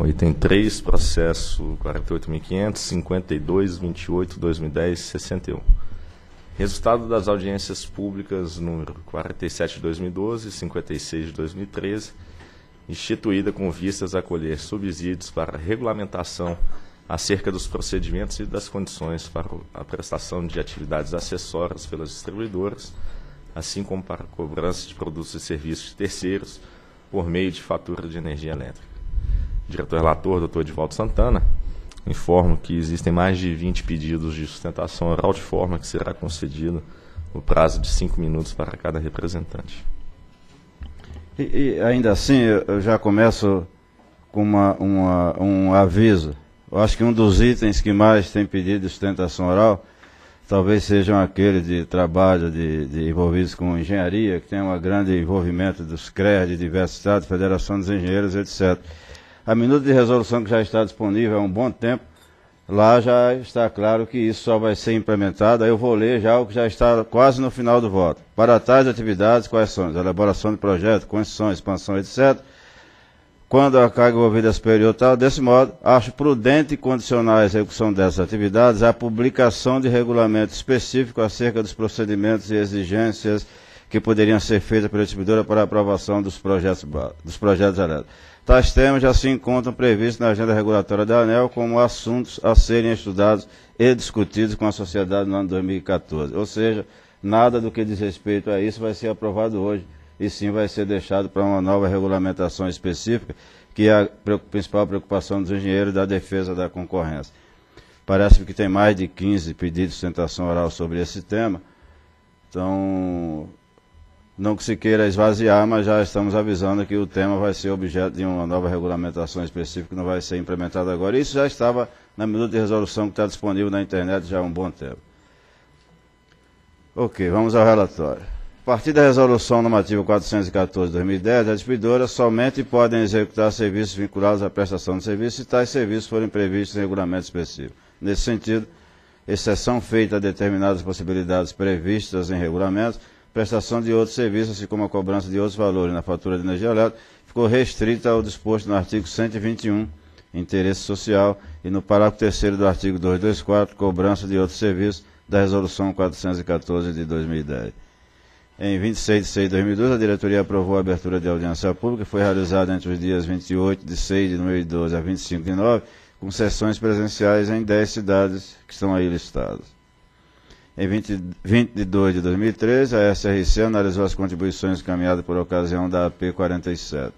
Bom, item 3, processo 48.500, 52, 28, 2010, 61. Resultado das audiências públicas número 47 de 2012 e 56 de 2013, instituída com vistas a colher subsídios para regulamentação acerca dos procedimentos e das condições para a prestação de atividades acessórias pelas distribuidoras, assim como para a cobrança de produtos e serviços de terceiros por meio de fatura de energia elétrica. Diretor-relator, Dr. Edivaldo Santana, informo que existem mais de 20 pedidos de sustentação oral, de forma que será concedido o prazo de 5 minutos para cada representante. E ainda assim, eu já começo com um aviso. Eu acho que um dos itens que mais tem pedido de sustentação oral talvez sejam aqueles de trabalho de envolvidos com engenharia, que tem um grande envolvimento dos CREA de diversos estados, Federação dos Engenheiros, etc. A minuta de resolução que já está disponível há um bom tempo, lá já está claro que isso só vai ser implementado. Aí eu vou ler já o que já está quase no final do voto. Para tais atividades, quais são? Elaboração de projeto, concessão, expansão, etc. Quando a carga envolvida é superior tal, desse modo, acho prudente condicionar a execução dessas atividades à publicação de regulamento específico acerca dos procedimentos e exigências que poderiam ser feitas pela distribuidora para a aprovação dos projetos elétricos. Tais temas já se encontram previstos na agenda regulatória da ANEEL como assuntos a serem estudados e discutidos com a sociedade no ano 2014. Ou seja, nada do que diz respeito a isso vai ser aprovado hoje, e sim vai ser deixado para uma nova regulamentação específica, que é a principal preocupação dos engenheiros da defesa da concorrência. Parece-me que tem mais de 15 pedidos de sustentação oral sobre esse tema, então não que se queira esvaziar, mas já estamos avisando que o tema vai ser objeto de uma nova regulamentação específica que não vai ser implementada agora. Isso já estava na minuta de resolução que está disponível na internet já há um bom tempo. Ok, vamos ao relatório. A partir da resolução normativa 414 de 2010, as distribuidoras somente podem executar serviços vinculados à prestação de serviços se tais serviços forem previstos em regulamento específico. Nesse sentido, exceção feita a determinadas possibilidades previstas em regulamentos, prestação de outros serviços, assim como a cobrança de outros valores na fatura de energia elétrica, ficou restrita ao disposto no artigo 121, interesse social, e no parágrafo 3º do artigo 224, cobrança de outros serviços, da Resolução 414 de 2010. Em 26 de 6 de 2012, a diretoria aprovou a abertura de audiência pública, que foi realizada entre os dias 28 de 6 de 2012 a 25 de 9, com sessões presenciais em 10 cidades que estão aí listadas. Em 20 de 2 de 2013, a SRC analisou as contribuições encaminhadas por ocasião da AP 47.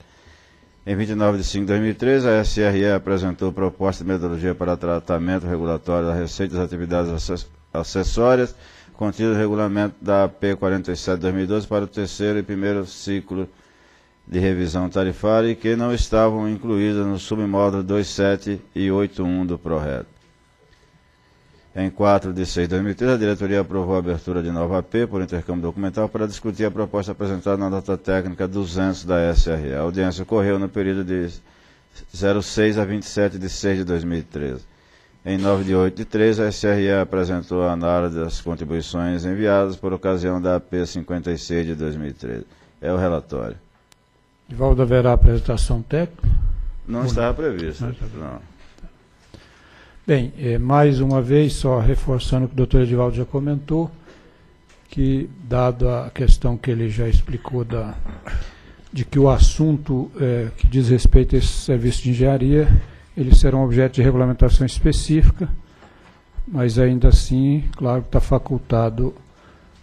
Em 29 de 5 de 2013, a SRE apresentou proposta de metodologia para tratamento regulatório da receita das atividades acessórias, contido no regulamento da AP 47 de 2012 para o terceiro e primeiro ciclo de revisão tarifária e que não estavam incluídas no submódulo 27 e 81 do PRORED. Em 4 de 6 de 2013, a diretoria aprovou a abertura de nova AP por intercâmbio documental para discutir a proposta apresentada na nota técnica 200 da SRE. A audiência ocorreu no período de 06 a 27 de 6 de 2013. Em 9 de 8 de 13, a SRE apresentou a análise das contribuições enviadas por ocasião da AP 56 de 2013. É o relatório. Edivaldo, haverá apresentação técnica? Não estava previsto. Não. Bem, mais uma vez, só reforçando o que o doutor Edivaldo já comentou, que, dado a questão que ele já explicou de que o assunto que diz respeito a esse serviço de engenharia, eles serão objeto de regulamentação específica, mas ainda assim, claro que está facultado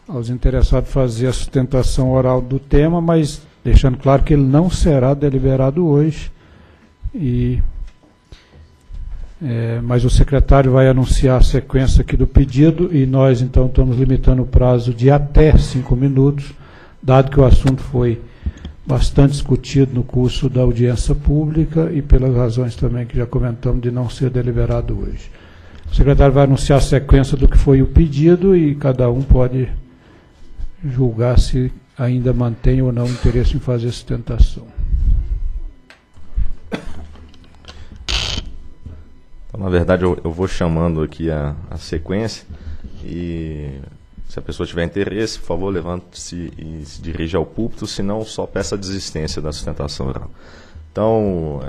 aos interessados fazer a sustentação oral do tema, mas deixando claro que ele não será deliberado hoje, mas o secretário vai anunciar a sequência aqui do pedido e nós então estamos limitando o prazo de até 5 minutos, dado que o assunto foi bastante discutido no curso da audiência pública e pelas razões também que já comentamos de não ser deliberado hoje. O secretário vai anunciar a sequência do que foi o pedido e cada um pode julgar se ainda mantém ou não interesse em fazer sustentação. Então, na verdade, eu vou chamando aqui a sequência e se a pessoa tiver interesse, por favor, levante-se e se dirija ao púlpito, senão só peça a desistência da sustentação oral. Então,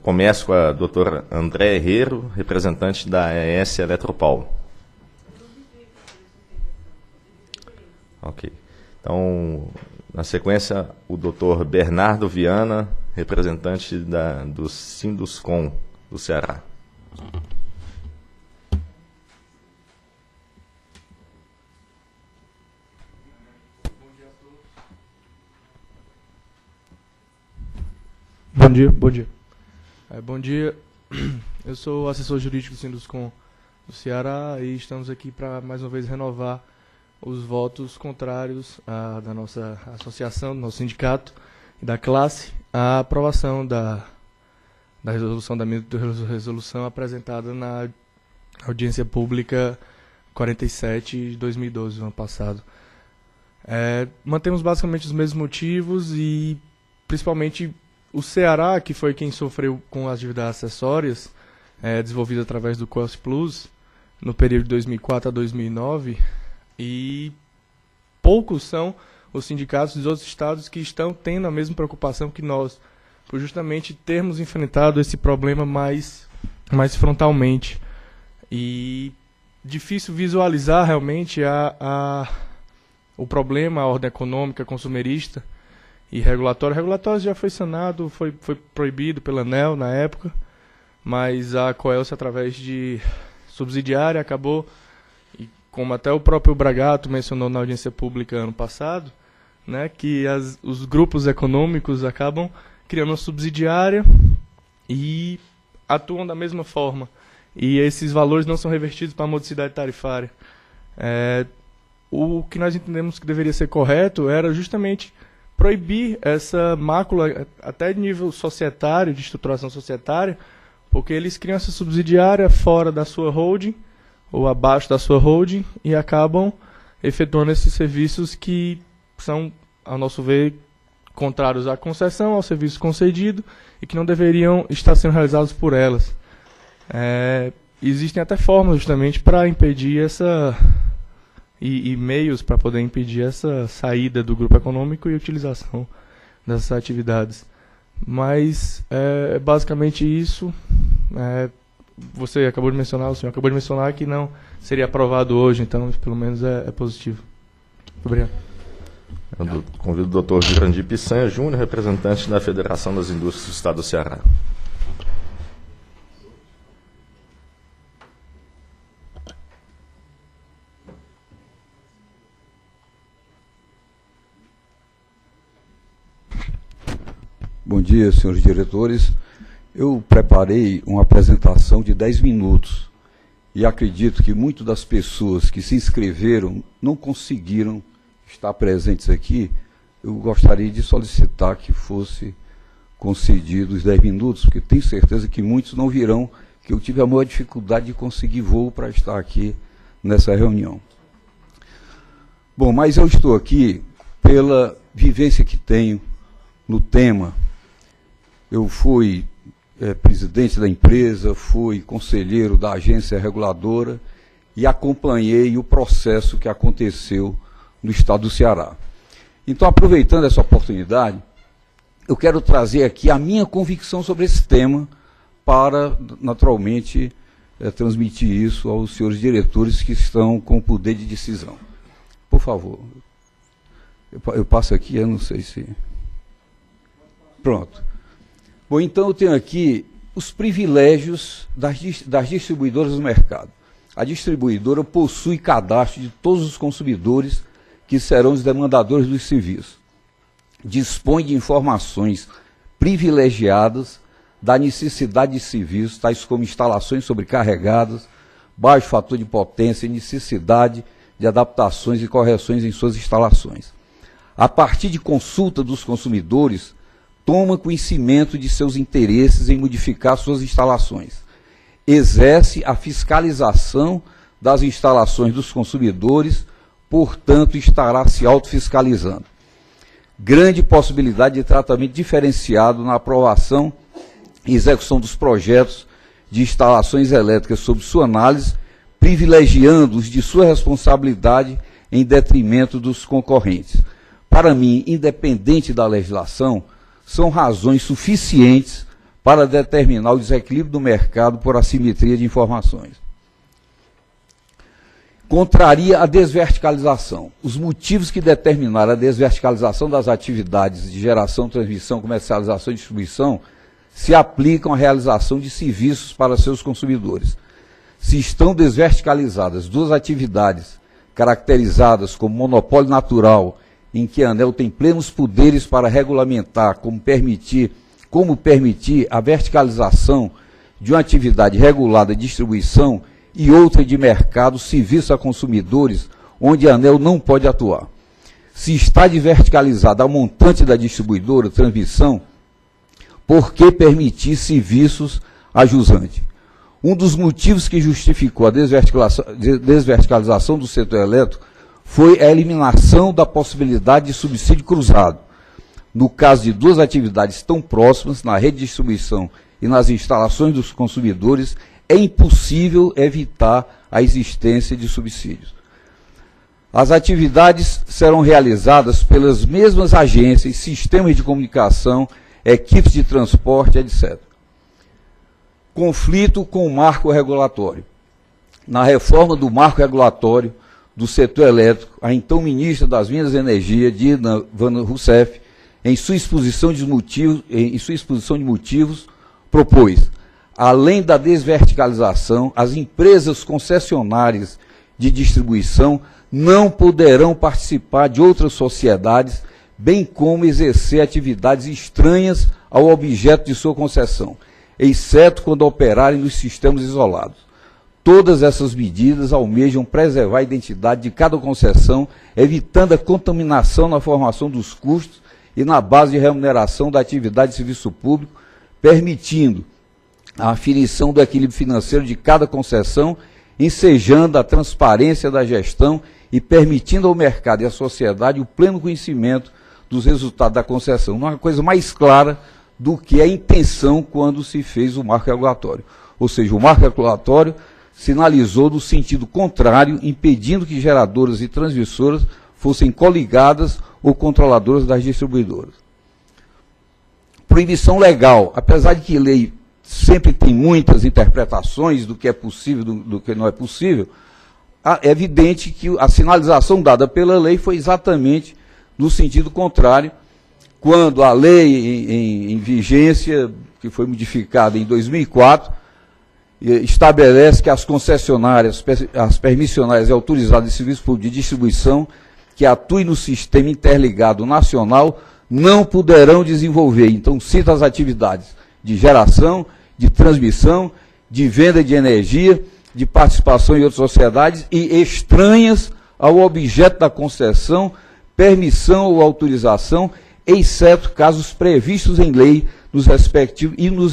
Começo com a doutora André Herrero, representante da AES Eletropaulo. Ok. Então, na sequência, o doutor Bernardo Viana, representante do Sinduscom do Ceará. Bom dia. Bom dia, eu sou o assessor jurídico do Sinduscom do Ceará e estamos aqui para, mais uma vez, renovar os votos contrários da nossa associação, do nosso sindicato e da classe, à aprovação da resolução apresentada na audiência pública 47 de 2012, ano passado. Mantemos basicamente os mesmos motivos e, principalmente, o Ceará, que foi quem sofreu com as dívidas acessórias, desenvolvidas através do COS Plus, no período de 2004 a 2009, e poucos são os sindicatos dos outros estados que estão tendo a mesma preocupação que nós, por justamente termos enfrentado esse problema mais frontalmente. E difícil visualizar realmente o problema, a ordem econômica, consumerista, e regulatório. O regulatório já foi sanado, foi proibido pela ANEEL na época, mas a Coelce, através de subsidiária, acabou, e como até o próprio Bragato mencionou na audiência pública ano passado, né, que os grupos econômicos acabam criando uma subsidiária e atuam da mesma forma. E esses valores não são revertidos para a modicidade tarifária. O que nós entendemos que deveria ser correto era justamente proibir essa mácula até de nível societário, de estruturação societária, porque eles criam essa subsidiária fora da sua holding ou abaixo da sua holding e acabam efetuando esses serviços que são, ao nosso ver, contrários à concessão, ao serviço concedido e que não deveriam estar sendo realizados por elas. Existem até formas justamente para impedir e meios para poder impedir essa saída do grupo econômico e utilização dessas atividades. Mas basicamente isso. O senhor acabou de mencionar que não seria aprovado hoje, então pelo menos é positivo. Obrigado. Eu convido o doutor Jurandir Pissanha Júnior, representante da Federação das Indústrias do Estado do Ceará. Bom dia, senhores diretores. Eu preparei uma apresentação de 10 minutos e acredito que muitas das pessoas que se inscreveram não conseguiram estar presentes aqui. Eu gostaria de solicitar que fosse concedido os 10 minutos, porque tenho certeza que muitos não virão, que eu tive a maior dificuldade de conseguir voo para estar aqui nessa reunião. Bom, mas eu estou aqui pela vivência que tenho no tema. Eu fui presidente da empresa, fui conselheiro da agência reguladora e acompanhei o processo que aconteceu no estado do Ceará. Então, aproveitando essa oportunidade, eu quero trazer aqui a minha convicção sobre esse tema para, naturalmente, transmitir isso aos senhores diretores que estão com o poder de decisão. Por favor. Eu passo aqui, eu não sei se... Pronto. Bom, então eu tenho aqui os privilégios das distribuidoras do mercado. A distribuidora possui cadastro de todos os consumidores que serão os demandadores dos serviços. Dispõe de informações privilegiadas da necessidade de serviços, tais como instalações sobrecarregadas, baixo fator de potência e necessidade de adaptações e correções em suas instalações. A partir de consulta dos consumidores, toma conhecimento de seus interesses em modificar suas instalações. Exerce a fiscalização das instalações dos consumidores, portanto, estará se autofiscalizando. Grande possibilidade de tratamento diferenciado na aprovação e execução dos projetos de instalações elétricas sob sua análise, privilegiando-os de sua responsabilidade em detrimento dos concorrentes. Para mim, independente da legislação, são razões suficientes para determinar o desequilíbrio do mercado por assimetria de informações. Contraria a desverticalização. Os motivos que determinaram a desverticalização das atividades de geração, transmissão, comercialização e distribuição se aplicam à realização de serviços para seus consumidores. Se estão desverticalizadas duas atividades caracterizadas como monopólio natural, em que a ANEEL tem plenos poderes para regulamentar como permitir a verticalização de uma atividade regulada de distribuição e outra de mercado, serviço a consumidores, onde a ANEEL não pode atuar. Se está desverticalizada a montante da distribuidora, transmissão, por que permitir serviços a jusante? Um dos motivos que justificou a desverticalização do setor elétrico foi a eliminação da possibilidade de subsídio cruzado. No caso de duas atividades tão próximas, na rede de distribuição e nas instalações dos consumidores, é impossível evitar a existência de subsídios. As atividades serão realizadas pelas mesmas agências, sistemas de comunicação, equipes de transporte, etc. Conflito com o marco regulatório. Na reforma do marco regulatório do setor elétrico, a então ministra das Minas e Energia, Dina Van Rousseff, em sua exposição de motivos, propôs, além da desverticalização, as empresas concessionárias de distribuição não poderão participar de outras sociedades, bem como exercer atividades estranhas ao objeto de sua concessão, exceto quando operarem nos sistemas isolados. Todas essas medidas almejam preservar a identidade de cada concessão, evitando a contaminação na formação dos custos e na base de remuneração da atividade de serviço público, permitindo a aferição do equilíbrio financeiro de cada concessão, ensejando a transparência da gestão e permitindo ao mercado e à sociedade o pleno conhecimento dos resultados da concessão. Não há coisa mais clara do que a intenção quando se fez o marco regulatório. Ou seja, o marco regulatório sinalizou no sentido contrário, impedindo que geradoras e transmissoras fossem coligadas ou controladoras das distribuidoras. Proibição legal. Apesar de que lei sempre tem muitas interpretações do que é possível, do que não é possível, é evidente que a sinalização dada pela lei foi exatamente no sentido contrário, quando a lei em vigência, que foi modificada em 2004, estabelece que as concessionárias, as permissionárias e autorizadas de serviço público de distribuição que atuem no sistema interligado nacional não poderão desenvolver. Então, cita as atividades de geração, de transmissão, de venda de energia, de participação em outras sociedades e estranhas ao objeto da concessão, permissão ou autorização, exceto casos previstos em lei nos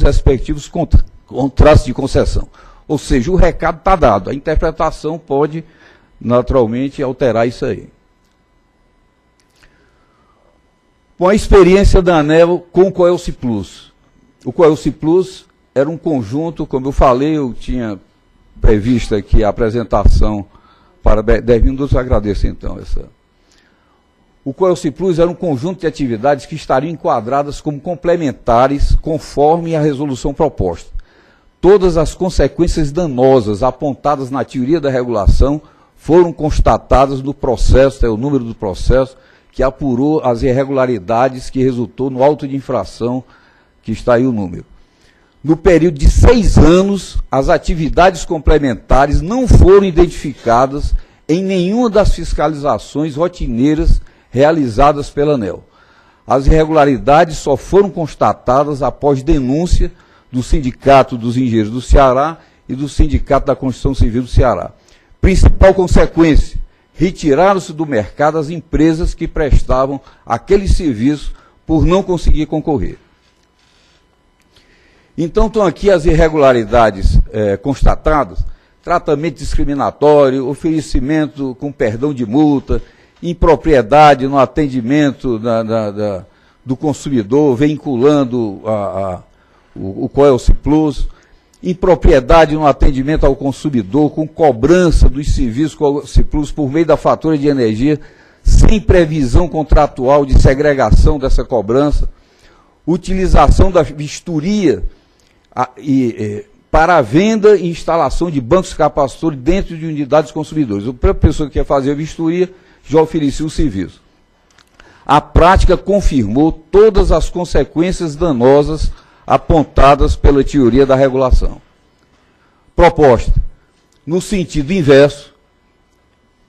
respectivos contratos de concessão. Ou seja, o recado está dado. A interpretação pode, naturalmente, alterar isso aí. Com a experiência da ANEEL com o Coelce Plus. O Coelce Plus era um conjunto, como eu falei, eu tinha previsto aqui a apresentação para 10 minutos, eu agradeço então essa. O Coelce Plus era um conjunto de atividades que estariam enquadradas como complementares conforme a resolução proposta. Todas as consequências danosas apontadas na teoria da regulação foram constatadas no processo, é o número do processo, que apurou as irregularidades que resultou no auto de infração, que está aí o número. No período de 6 anos, as atividades complementares não foram identificadas em nenhuma das fiscalizações rotineiras realizadas pela ANEEL. As irregularidades só foram constatadas após denúncia do Sindicato dos Engenheiros do Ceará e do Sindicato da Construção Civil do Ceará. Principal consequência, retiraram-se do mercado as empresas que prestavam aquele serviço por não conseguir concorrer. Então, estão aqui as irregularidades constatadas: tratamento discriminatório, oferecimento com perdão de multa, impropriedade no atendimento do consumidor, vinculando o Coelce Plus, impropriedade no atendimento ao consumidor, com cobrança dos serviços Coelce Plus por meio da fatura de energia, sem previsão contratual de segregação dessa cobrança, utilização da vistoria para a venda e instalação de bancos capacitores dentro de unidades consumidores. A própria pessoa que quer fazer a vistoria já oferecia o serviço. A prática confirmou todas as consequências danosas apontadas pela teoria da regulação. Proposta. No sentido inverso,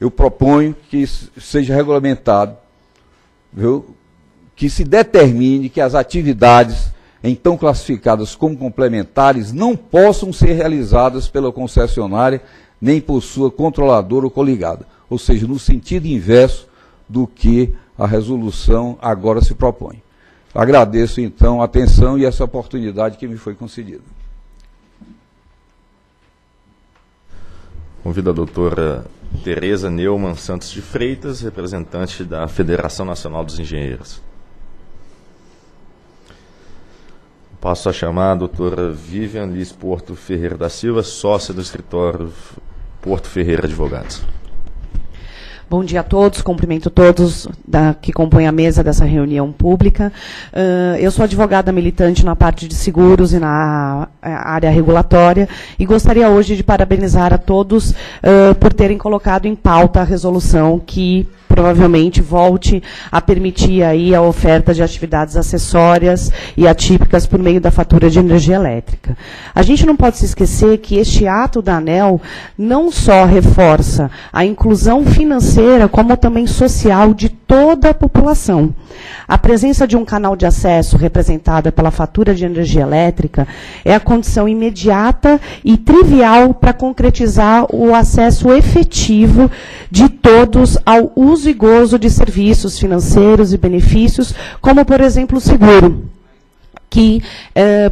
eu proponho que seja regulamentado, viu, que se determine que as atividades então classificadas como complementares não possam ser realizadas pela concessionária nem por sua controladora ou coligada, ou seja, no sentido inverso do que a resolução agora se propõe. Agradeço, então, a atenção e essa oportunidade que me foi concedida. Convido a doutora Tereza Neumann Santos de Freitas, representante da Federação Nacional dos Engenheiros. Passo a chamar a doutora Vivian Liz Porto Ferreira da Silva, sócia do escritório Porto Ferreira Advogados. Bom dia a todos, cumprimento todos que compõem a mesa dessa reunião pública. Eu sou advogada militante na parte de seguros e na área regulatória e gostaria hoje de parabenizar a todos por terem colocado em pauta a resolução que provavelmente volte a permitir aí a oferta de atividades acessórias e atípicas por meio da fatura de energia elétrica. A gente não pode se esquecer que este ato da ANEEL não só reforça a inclusão financeira, como também social de toda a população. A presença de um canal de acesso representada pela fatura de energia elétrica é a condição imediata e trivial para concretizar o acesso efetivo de todos ao uso e gozo de serviços financeiros e benefícios, como, por exemplo, o seguro, que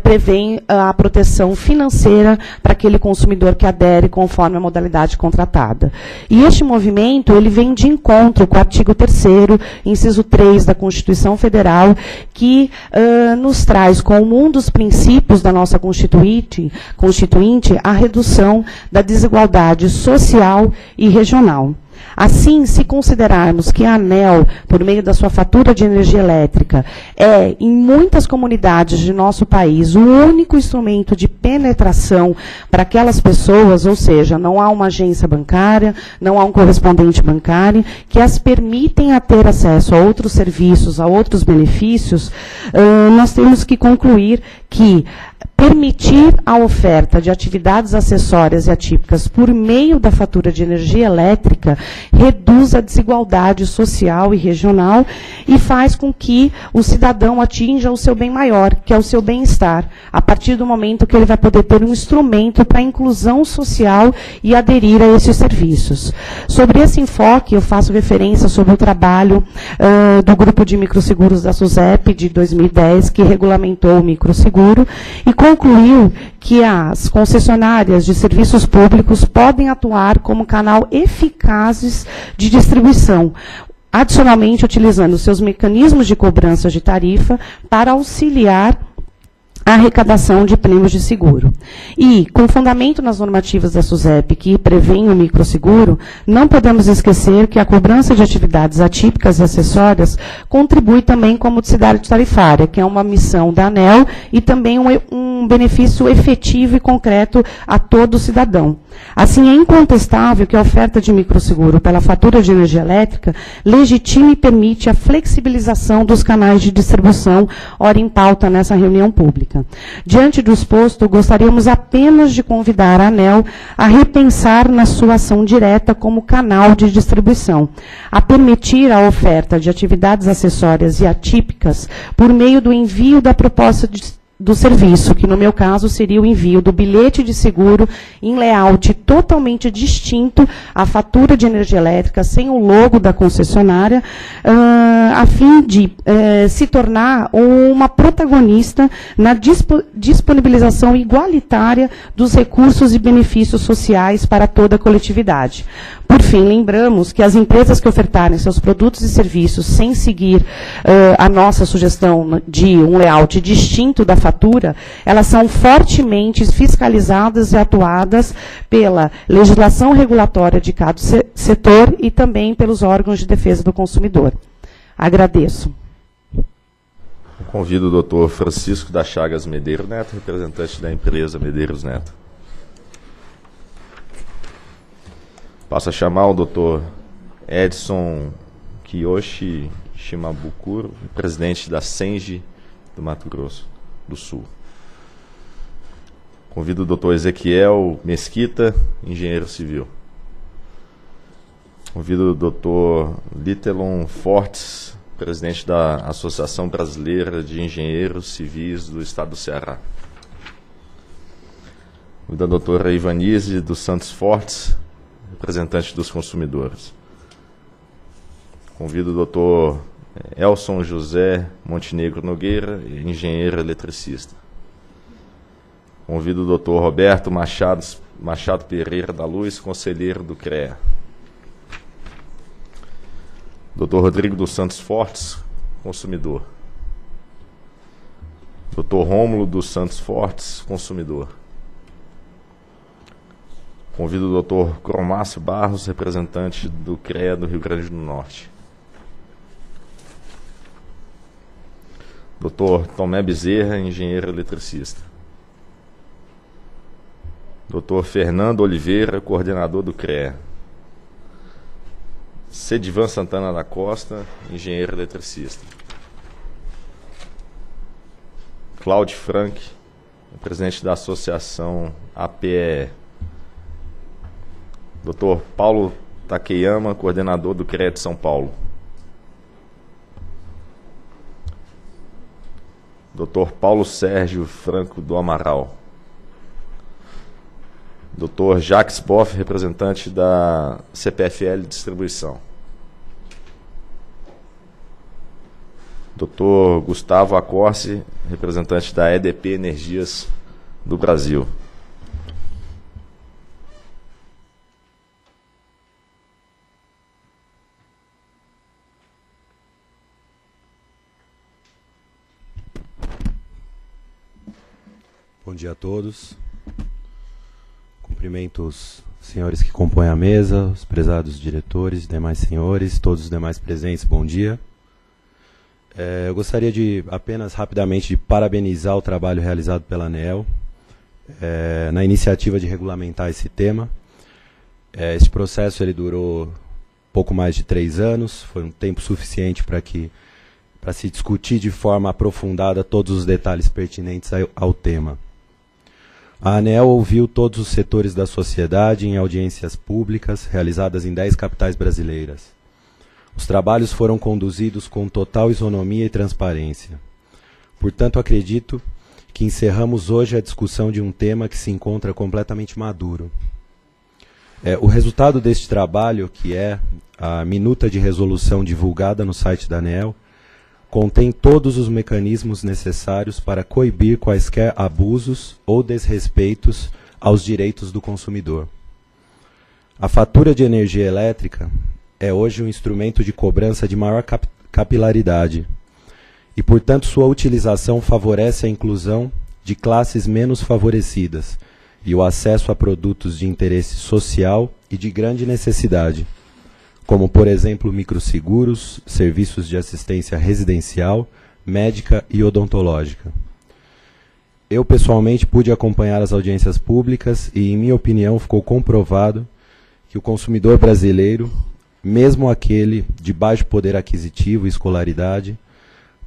prevê a proteção financeira para aquele consumidor que adere conforme a modalidade contratada. E este movimento ele vem de encontro com o artigo 3º, inciso 3 da Constituição Federal, que nos traz como um dos princípios da nossa Constituinte a redução da desigualdade social e regional. Assim, se considerarmos que a ANEEL, por meio da sua fatura de energia elétrica, é, em muitas comunidades de nosso país, o único instrumento de penetração para aquelas pessoas, ou seja, não há uma agência bancária, não há um correspondente bancário, que as permitem a ter acesso a outros serviços, a outros benefícios, nós temos que concluir que permitir a oferta de atividades acessórias e atípicas por meio da fatura de energia elétrica reduz a desigualdade social e regional e faz com que o cidadão atinja o seu bem maior, que é o seu bem-estar, a partir do momento que ele vai poder ter um instrumento para a inclusão social e aderir a esses serviços. Sobre esse enfoque, eu faço referência sobre o trabalho do Grupo de Microseguros da SUSEP, de 2010, que regulamentou o microseguro, e concluiu que as concessionárias de serviços públicos podem atuar como canal eficazes de distribuição, adicionalmente utilizando seus mecanismos de cobrança de tarifa para auxiliar a arrecadação de prêmios de seguro. E, com fundamento nas normativas da SUSEP que prevêem o microseguro, não podemos esquecer que a cobrança de atividades atípicas e acessórias contribui também com a modicidade tarifária, que é uma missão da ANEEL e também um benefício efetivo e concreto a todo cidadão. Assim, é incontestável que a oferta de microseguro pela fatura de energia elétrica legitima e permite a flexibilização dos canais de distribuição, ora em pauta nessa reunião pública. Diante do exposto, gostaríamos apenas de convidar a ANEEL a repensar na sua ação direta como canal de distribuição, a permitir a oferta de atividades acessórias e atípicas por meio do envio da proposta do serviço, que no meu caso seria o envio do bilhete de seguro em layout totalmente distinto à fatura de energia elétrica, sem o logo da concessionária, a fim de se tornar uma protagonista na disponibilização igualitária dos recursos e benefícios sociais para toda a coletividade. Por fim, lembramos que as empresas que ofertarem seus produtos e serviços sem seguir a nossa sugestão de um layout distinto da fatura, elas são fortemente fiscalizadas e atuadas pela legislação regulatória de cada setor e também pelos órgãos de defesa do consumidor. Agradeço. Convido o doutor Francisco da Chagas Medeiros Neto, representante da empresa Medeiros Neto. Passo a chamar o doutor Edson Kiyoshi Shimabukuro, presidente da Senji do Mato Grosso do Sul. Convido o doutor Ezequiel Mesquita, engenheiro civil. Convido o doutor Littelon Fortes, presidente da Associação Brasileira de Engenheiros Civis do Estado do Ceará. Convido a doutora Ivanise dos Santos Fortes, representante dos consumidores. Convido o doutor Elson José Montenegro Nogueira, engenheiro eletricista. Convido o doutor Roberto Machado Pereira da Luz, conselheiro do CREA. Doutor Rodrigo dos Santos Fortes, consumidor. Doutor Rômulo dos Santos Fortes, consumidor. Convido o doutor Cromácio Barros, representante do CREA do Rio Grande do Norte. Doutor Tomé Bezerra, engenheiro eletricista. Doutor Fernando Oliveira, coordenador do CREA. Cedivan Santana da Costa, engenheiro eletricista. Cláudio Frank, presidente da Associação APE. Dr. Paulo Takeyama, coordenador do CREA de São Paulo. Dr. Paulo Sérgio Franco do Amaral. Dr. Jacques Boff, representante da CPFL Distribuição. Dr. Gustavo Acorce, representante da EDP Energias do Brasil. Bom dia a todos. Cumprimento os senhores que compõem a mesa, os prezados diretores, demais senhores, todos os demais presentes, bom dia. Eu gostaria de apenas rapidamente de parabenizar o trabalho realizado pela ANEEL na iniciativa de regulamentar esse tema. Esse processo ele durou pouco mais de 3 anos, foi um tempo suficiente para se discutir de forma aprofundada todos os detalhes pertinentes ao tema. A ANEEL ouviu todos os setores da sociedade em audiências públicas realizadas em 10 capitais brasileiras. Os trabalhos foram conduzidos com total isonomia e transparência. Portanto, acredito que encerramos hoje a discussão de um tema que se encontra completamente maduro. O resultado deste trabalho, que é a minuta de resolução divulgada no site da ANEEL, contém todos os mecanismos necessários para coibir quaisquer abusos ou desrespeitos aos direitos do consumidor. A fatura de energia elétrica é hoje um instrumento de cobrança de maior capilaridade e, portanto, sua utilização favorece a inclusão de classes menos favorecidas e o acesso a produtos de interesse social e de grande necessidade, como, por exemplo, microseguros, serviços de assistência residencial, médica e odontológica. Eu, pessoalmente, pude acompanhar as audiências públicas e, em minha opinião, ficou comprovado que o consumidor brasileiro, mesmo aquele de baixo poder aquisitivo e escolaridade,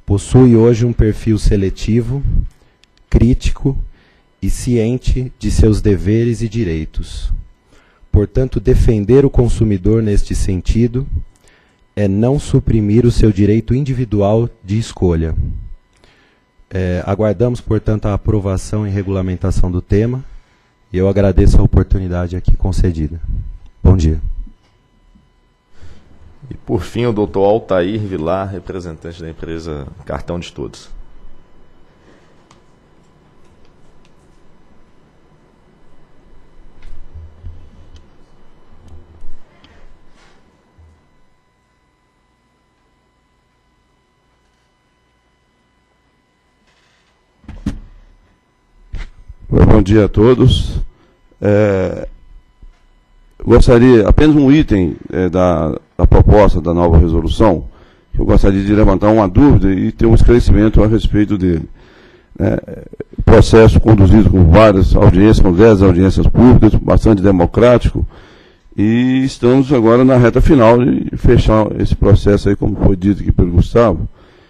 possui hoje um perfil seletivo, crítico e ciente de seus deveres e direitos. Portanto, defender o consumidor neste sentido é não suprimir o seu direito individual de escolha. Aguardamos, portanto, a aprovação e regulamentação do tema e eu agradeço a oportunidade aqui concedida. Bom dia. E, por fim, o doutor Altair Vilar, representante da empresa Cartão de Todos. Bom dia a todos. Gostaria, apenas um item da proposta da nova resolução, eu gostaria de levantar uma dúvida e ter um esclarecimento a respeito dele. Processo conduzido com várias audiências, com 10 audiências públicas, bastante democrático, e estamos agora na reta final de fechar esse processo aí, como foi dito aqui pelo Gustavo,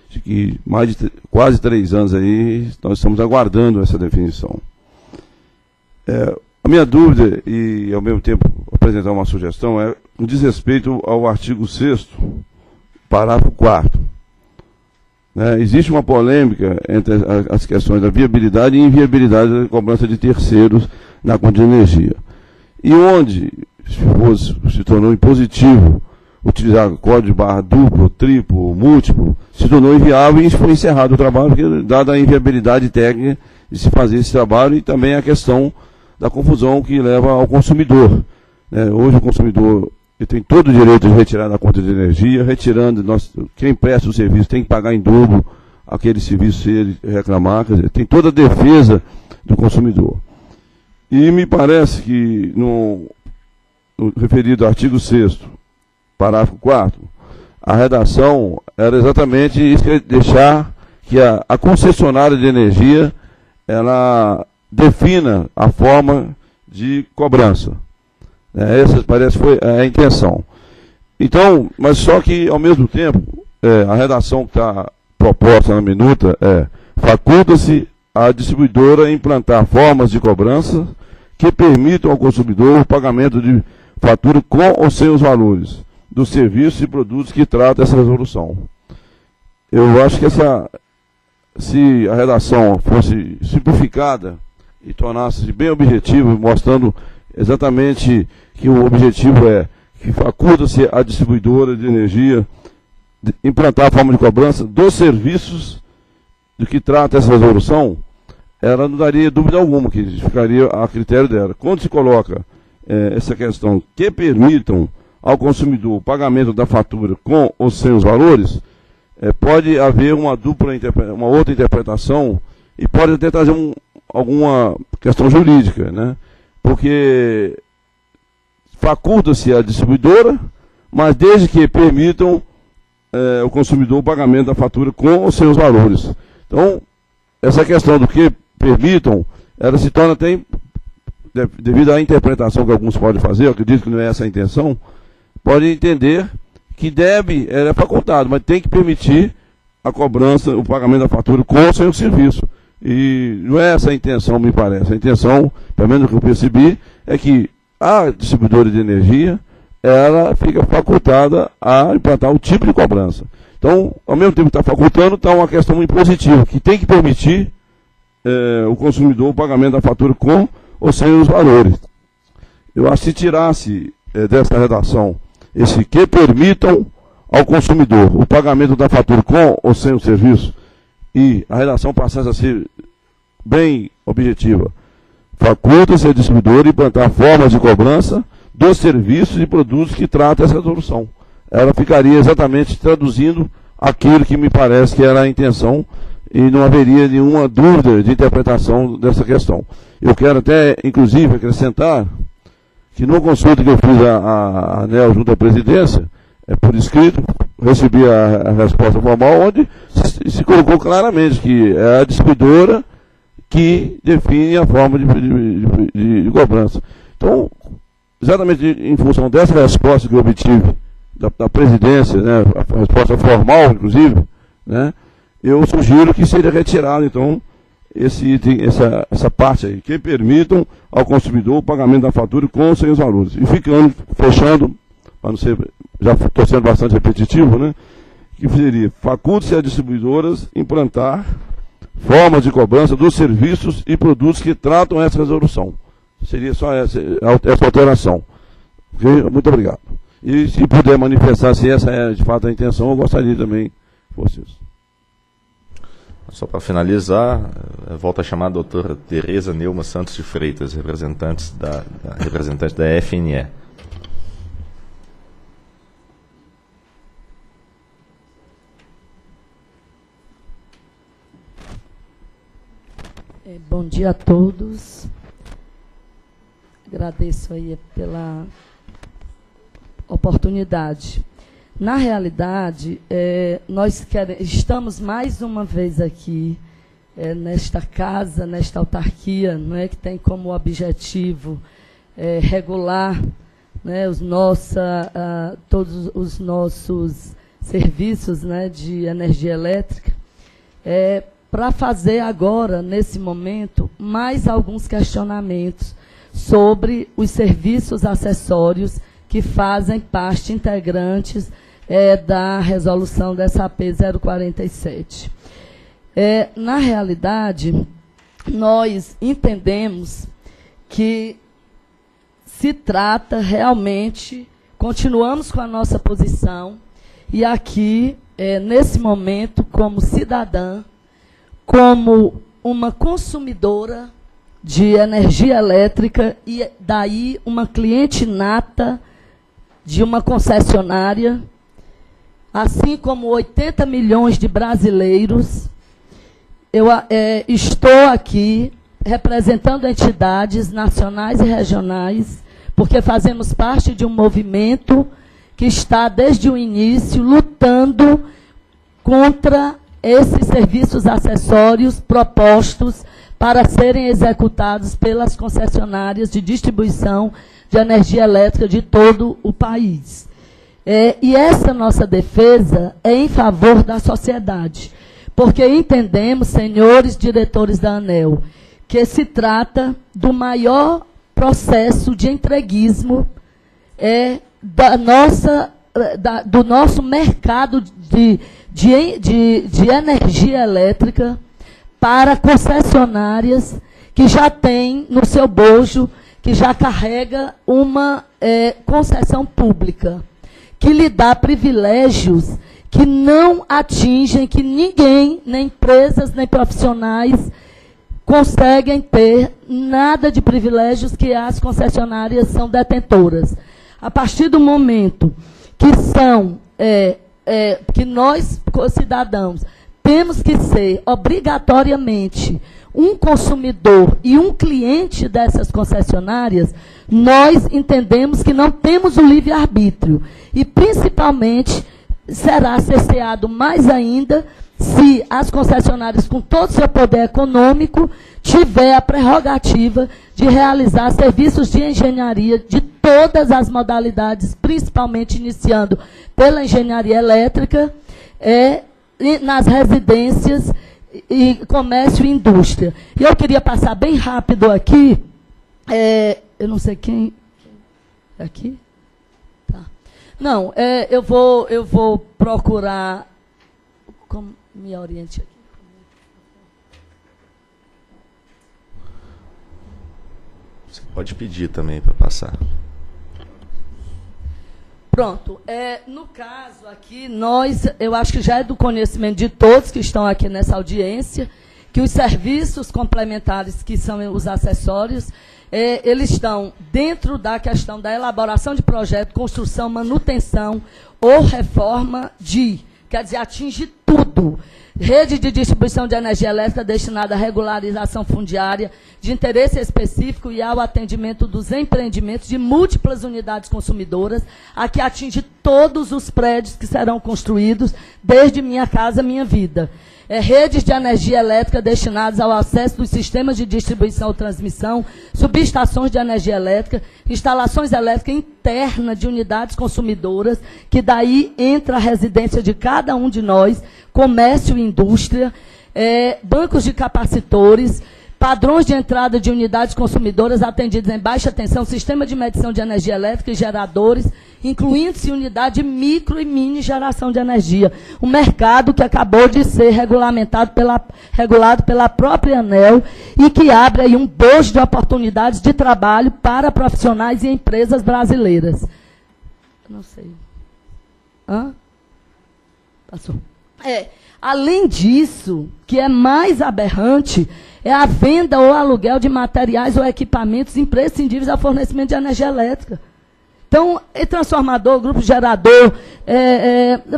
de que mais de quase 3 anos aí, nós estamos aguardando essa definição. A minha dúvida, e ao mesmo tempo apresentar uma sugestão, diz respeito ao artigo 6º, parágrafo 4º. Existe uma polêmica entre as questões da viabilidade e inviabilidade da cobrança de terceiros na conta de energia. E onde se tornou impositivo utilizar código de barra duplo, triplo, múltiplo, se tornou inviável e foi encerrado o trabalho, porque, dada a inviabilidade técnica de se fazer esse trabalho, e também a questão da confusão que leva ao consumidor. Hoje o consumidor ele tem todo o direito de retirar da conta de energia, retirando, quem presta o serviço tem que pagar em dobro aquele serviço se ele reclamar, quer dizer, tem toda a defesa do consumidor. E me parece que no referido ao artigo 6º, parágrafo 4º, a redação era exatamente isso, que deixar que a concessionária de energia ela defina a forma de cobrança. Essa parece foi a intenção. Então, mas só que ao mesmo tempo, a redação que está proposta na minuta faculta-se a distribuidora implantar formas de cobrança que permitam ao consumidor o pagamento de fatura com ou sem os valores dos serviços e produtos que trata essa resolução. Eu acho que se a redação fosse simplificada e tornasse bem objetiva, mostrando exatamente que o objetivo é que faculta-se a distribuidora de energia de implantar a forma de cobrança dos serviços do que trata essa resolução, ela não daria dúvida alguma, que ficaria a critério dela. Quando se coloca essa questão que permitam ao consumidor o pagamento da fatura com ou sem os valores, pode haver uma outra interpretação e pode até trazer alguma questão jurídica, porque faculta-se a distribuidora, mas desde que permitam o consumidor o pagamento da fatura com ou sem os valores. Então, essa questão do que permitam, ela se torna até, devido à interpretação que alguns podem fazer, eu acredito que não é essa a intenção, pode entender que é facultado, mas tem que permitir a cobrança, o pagamento da fatura com ou sem o serviço. E não é essa a intenção, me parece. A intenção, pelo menos o que eu percebi, é que a distribuidora de energia, ela fica facultada a implantar o tipo de cobrança. Então, ao mesmo tempo que está facultando, está uma questão impositiva, que tem que permitir o consumidor o pagamento da fatura com ou sem os valores. Eu acho que se tirasse dessa redação esse que permitam ao consumidor o pagamento da fatura com ou sem o serviço, e a redação passasse a ser bem objetiva, faculta-se a distribuidora implantar formas de cobrança dos serviços e produtos que trata essa resolução. Ela ficaria exatamente traduzindo aquilo que me parece que era a intenção e não haveria nenhuma dúvida de interpretação dessa questão. Eu quero até, inclusive, acrescentar que no consulta que eu fiz a ANEEL junto à presidência, por escrito, recebi a resposta formal, onde se colocou claramente que é a distribuidora que define a forma de cobrança. Então, exatamente em função dessa resposta que eu obtive da presidência, a resposta formal, inclusive, eu sugiro que seja retirado, então, esse item, essa parte aí, que permitam ao consumidor o pagamento da fatura com ou sem os valores. E fechando, para não ser, já estou sendo bastante repetitivo, que seria, faculte-se a distribuidoras implantar formas de cobrança dos serviços e produtos que tratam essa resolução. Seria só essa alteração. Okay? Muito obrigado. E se puder manifestar se essa é de fato a intenção, eu gostaria também que fosse isso. Só para finalizar, volto a chamar a doutora Tereza Neuma Santos de Freitas, representante da FNE. Bom dia a todos. Agradeço aí pela oportunidade. Na realidade, nós estamos mais uma vez aqui, nesta casa, nesta autarquia, não é, que tem como objetivo regular, né, todos os nossos serviços, né, de energia elétrica, para fazer agora, nesse momento, mais alguns questionamentos sobre os serviços acessórios que fazem parte integrantes da resolução da SAP 047. Na realidade, nós entendemos que se trata realmente, continuamos com a nossa posição, e aqui, nesse momento, como cidadã, como uma consumidora de energia elétrica e daí uma cliente nata de uma concessionária, assim como 80 milhões de brasileiros, eu estou aqui representando entidades nacionais e regionais, porque fazemos parte de um movimento que está, desde o início, lutando contra esses serviços acessórios propostos para serem executados pelas concessionárias de distribuição de energia elétrica de todo o país. E essa nossa defesa é em favor da sociedade, porque entendemos, senhores diretores da ANEEL, que se trata do maior processo de entreguismo do nosso mercado de energia elétrica para concessionárias que já têm no seu bojo, que já carrega uma concessão pública, que lhe dá privilégios que não atingem, que ninguém, nem empresas, nem profissionais, conseguem ter nada de privilégios que as concessionárias são detentoras. A partir do momento que que nós, cidadãos, temos que ser obrigatoriamente um consumidor e um cliente dessas concessionárias, nós entendemos que não temos o livre-arbítrio. E, principalmente, será cerceado mais ainda se as concessionárias, com todo o seu poder econômico, tiver a prerrogativa de realizar serviços de engenharia de todas as modalidades, principalmente iniciando pela engenharia elétrica, nas residências e comércio e indústria. E eu queria passar bem rápido aqui, eu não sei quem... Aqui? Tá. Não, eu vou procurar... Como me oriente aqui. Você pode pedir também para passar. Pronto. No caso aqui, eu acho que já é do conhecimento de todos que estão aqui nessa audiência, que os serviços complementares, que são os acessórios, eles estão dentro da questão da elaboração de projeto, construção, manutenção ou reforma quer dizer, atinge tudo. Rede de distribuição de energia elétrica destinada à regularização fundiária de interesse específico e ao atendimento dos empreendimentos de múltiplas unidades consumidoras, a que atinge todos os prédios que serão construídos, desde Minha Casa Minha Vida. Redes de energia elétrica destinadas ao acesso dos sistemas de distribuição ou transmissão, subestações de energia elétrica, instalações elétricas internas de unidades consumidoras, que daí entra a residência de cada um de nós, comércio e indústria, bancos de capacitores, padrões de entrada de unidades consumidoras atendidas em baixa tensão, sistema de medição de energia elétrica e geradores, incluindo-se unidade de micro e mini geração de energia. Um mercado que acabou de ser regulado pela própria ANEEL e que abre aí um bojo de oportunidades de trabalho para profissionais e empresas brasileiras. Não sei. Passou. Além disso, que é mais aberrante, é a venda ou aluguel de materiais ou equipamentos imprescindíveis ao fornecimento de energia elétrica. Então, transformador, grupo gerador,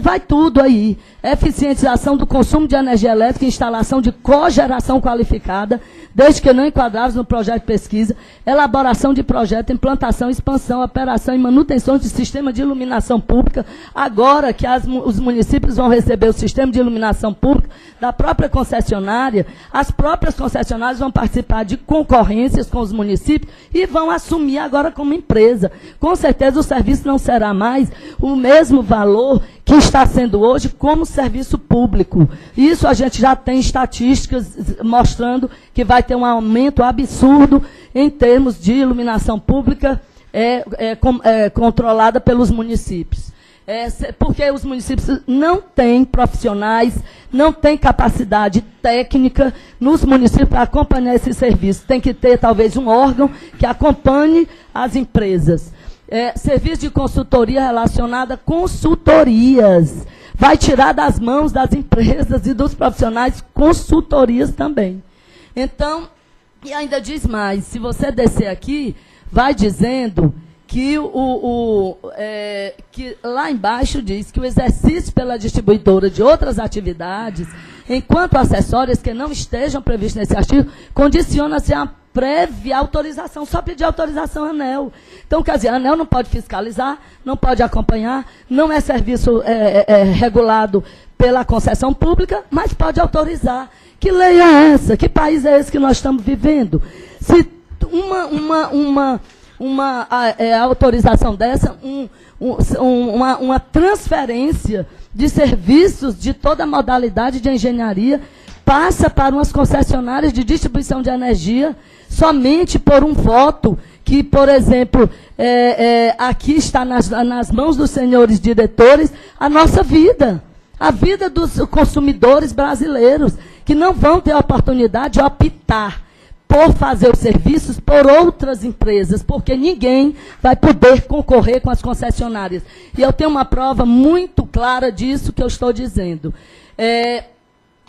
vai tudo aí. Eficientização do consumo de energia elétrica, instalação de cogeração qualificada, desde que não enquadrados no projeto de pesquisa, elaboração de projeto, implantação, expansão, operação e manutenção de sistema de iluminação pública. Agora que os municípios vão receber o sistema de iluminação pública da própria concessionária, as próprias concessionárias vão participar de concorrências com os municípios e vão assumir agora como empresa. Com certeza o serviço não será mais o mesmo valor que está sendo hoje como serviço público. Isso a gente já tem estatísticas mostrando que vai ter um aumento absurdo em termos de iluminação pública controlada pelos municípios. Porque os municípios não têm profissionais, não têm capacidade técnica nos municípios para acompanhar esse serviço. Tem que ter, talvez, um órgão que acompanhe as empresas. Serviço de consultoria relacionada a consultorias. Vai tirar das mãos das empresas e dos profissionais consultorias também. Então, e ainda diz mais, se você descer aqui, vai dizendo que, que lá embaixo diz que o exercício pela distribuidora de outras atividades, enquanto acessórias que não estejam previstas nesse artigo, condiciona-se a prévia autorização, só pedir autorização à ANEEL. Então, quer dizer, a ANEEL não pode fiscalizar, não pode acompanhar, não é serviço regulado pela concessão pública, mas pode autorizar. Que lei é essa? Que país é esse que nós estamos vivendo? Se uma autorização dessa, uma transferência de serviços de toda modalidade de engenharia passa para umas concessionárias de distribuição de energia somente por um voto que, por exemplo, aqui está nas mãos dos senhores diretores a nossa vida, a vida dos consumidores brasileiros, que não vão ter a oportunidade de optar por fazer os serviços por outras empresas, porque ninguém vai poder concorrer com as concessionárias. E eu tenho uma prova muito clara disso que eu estou dizendo.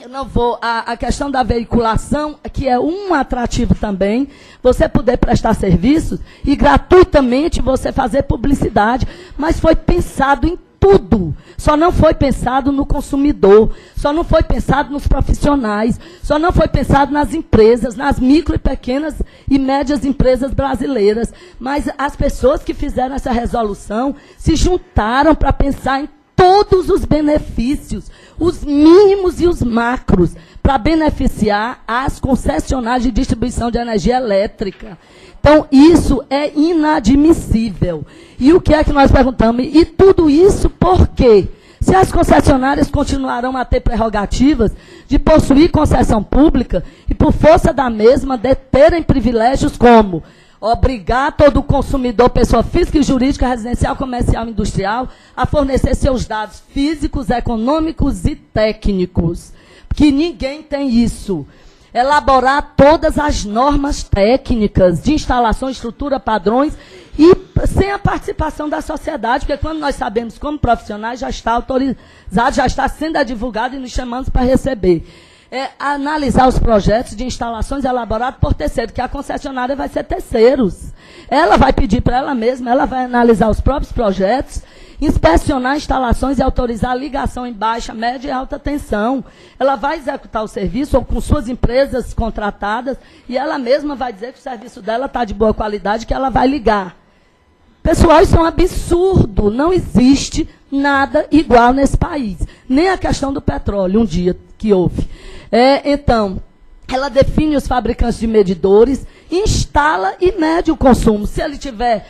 Eu não vou... A questão da veiculação, que é um atrativo também, você poder prestar serviços e gratuitamente você fazer publicidade, mas foi pensado em tudo. Só não foi pensado no consumidor, só não foi pensado nos profissionais, só não foi pensado nas empresas, nas micro e pequenas e médias empresas brasileiras. Mas as pessoas que fizeram essa resolução se juntaram para pensar em todos os benefícios, os mínimos e os macros, para beneficiar as concessionárias de distribuição de energia elétrica. Então, isso é inadmissível. E o que é que nós perguntamos? E tudo isso por quê? Se as concessionárias continuarão a ter prerrogativas de possuir concessão pública e, por força da mesma, deterem privilégios como obrigar todo consumidor, pessoa física e jurídica, residencial, comercial e industrial, a fornecer seus dados físicos, econômicos e técnicos. Que ninguém tem isso. Elaborar todas as normas técnicas de instalação, estrutura, padrões, e sem a participação da sociedade, porque quando nós sabemos como profissionais, já está autorizado, já está sendo divulgado e nos chamamos para receber. Analisar os projetos de instalações elaborados por terceiros, que a concessionária vai ser terceiros. Ela vai pedir para ela mesma, ela vai analisar os próprios projetos, inspecionar instalações e autorizar a ligação em baixa, média e alta tensão. Ela vai executar o serviço ou com suas empresas contratadas e ela mesma vai dizer que o serviço dela está de boa qualidade, que ela vai ligar. Pessoal, isso é um absurdo. Não existe nada igual nesse país. Nem a questão do petróleo, um dia que houve. Então, ela define os fabricantes de medidores, instala e mede o consumo. Se ele tiver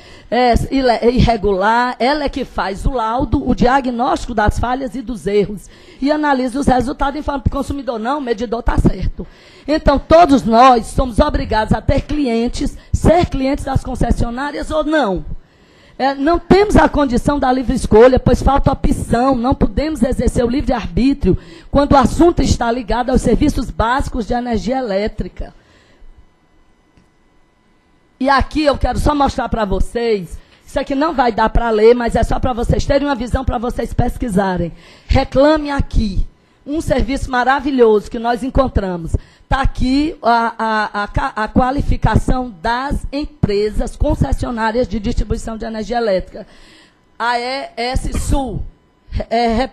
irregular, ela é que faz o laudo, o diagnóstico das falhas e dos erros. E analisa os resultados e informa para o consumidor, não, o medidor está certo. Então, todos nós somos obrigados a ter clientes, ser clientes das concessionárias ou não. Não temos a condição da livre escolha, pois falta opção, não podemos exercer o livre-arbítrio quando o assunto está ligado aos serviços básicos de energia elétrica. E aqui eu quero só mostrar para vocês, isso aqui não vai dar para ler, mas é só para vocês terem uma visão, para vocês pesquisarem. Reclame Aqui, um serviço maravilhoso que nós encontramos. Está aqui a qualificação das empresas concessionárias de distribuição de energia elétrica. A ES-Sul,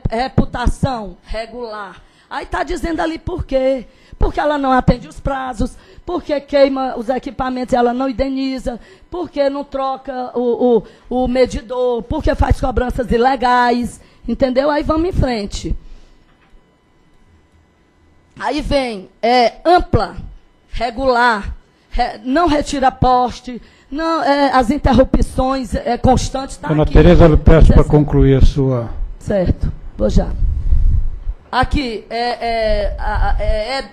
reputação regular. Aí está dizendo ali por quê. Porque ela não atende os prazos, porque queima os equipamentos e ela não indeniza, porque não troca o medidor, porque faz cobranças ilegais, entendeu? Aí vamos em frente. Aí vem ampla, regular, não retira poste, não, as interrupções constantes. Tá. Dona Tereza, eu peço para concluir a sua... Certo, vou já. Aqui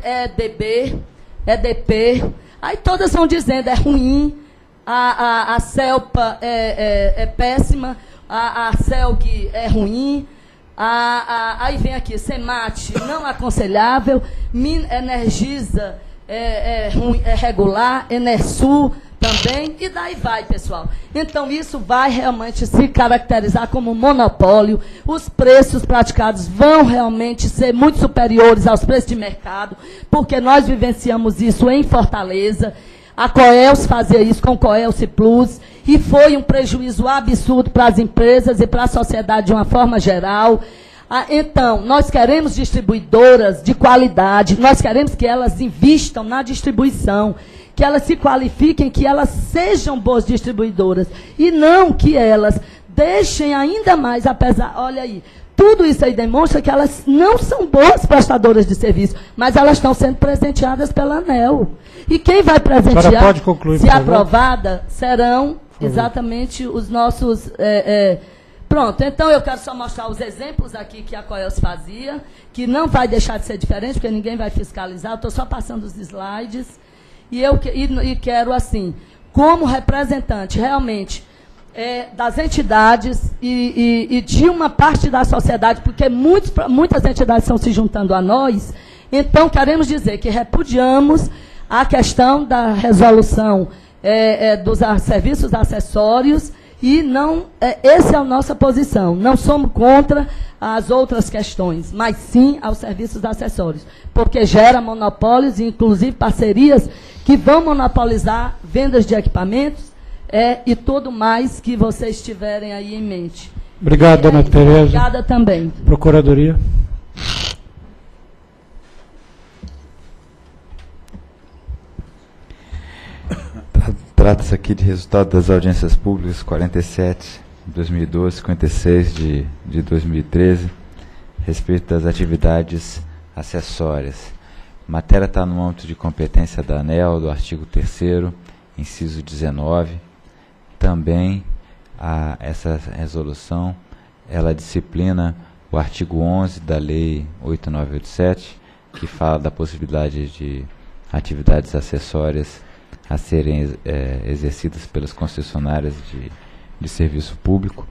EDB, EDP, aí todas vão dizendo, é ruim, a CELPA é péssima, a CELG é ruim, aí vem aqui, SEMAT, não aconselhável, Energisa é regular, Enersul também, e daí vai, pessoal. Então, isso vai realmente se caracterizar como monopólio, os preços praticados vão realmente ser muito superiores aos preços de mercado, porque nós vivenciamos isso em Fortaleza, a Coelce fazia isso com Coelce Plus, e foi um prejuízo absurdo para as empresas e para a sociedade de uma forma geral. Então, nós queremos distribuidoras de qualidade, nós queremos que elas invistam na distribuição, que elas se qualifiquem, que elas sejam boas distribuidoras, e não que elas deixem ainda mais, apesar, olha aí, tudo isso aí demonstra que elas não são boas prestadoras de serviço, mas elas estão sendo presenteadas pela ANEEL. E quem vai presentear, pode concluir, se aprovada, serão exatamente os nossos... Pronto, então eu quero só mostrar os exemplos aqui que a Coelce fazia, que não vai deixar de ser diferente, porque ninguém vai fiscalizar, eu estou só passando os slides, e quero, assim, como representante, realmente, das entidades e de uma parte da sociedade, porque muitas entidades estão se juntando a nós, então queremos dizer que repudiamos a questão da resolução dos serviços acessórios, e não, essa é a nossa posição. Não somos contra as outras questões, mas sim aos serviços acessórios, porque gera monopólios, inclusive parcerias, que vão monopolizar vendas de equipamentos e tudo mais que vocês tiverem aí em mente. Obrigado, dona Tereza. Obrigada também. Procuradoria. Trata-se aqui de resultado das audiências públicas 47 de 2012, 56 de 2013, respeito das atividades acessórias. A matéria está no âmbito de competência da ANEEL, do artigo 3º, inciso 19. Também essa resolução, ela disciplina o artigo 11 da Lei 8987, que fala da possibilidade de atividades acessórias a serem exercidas pelas concessionárias de serviço público.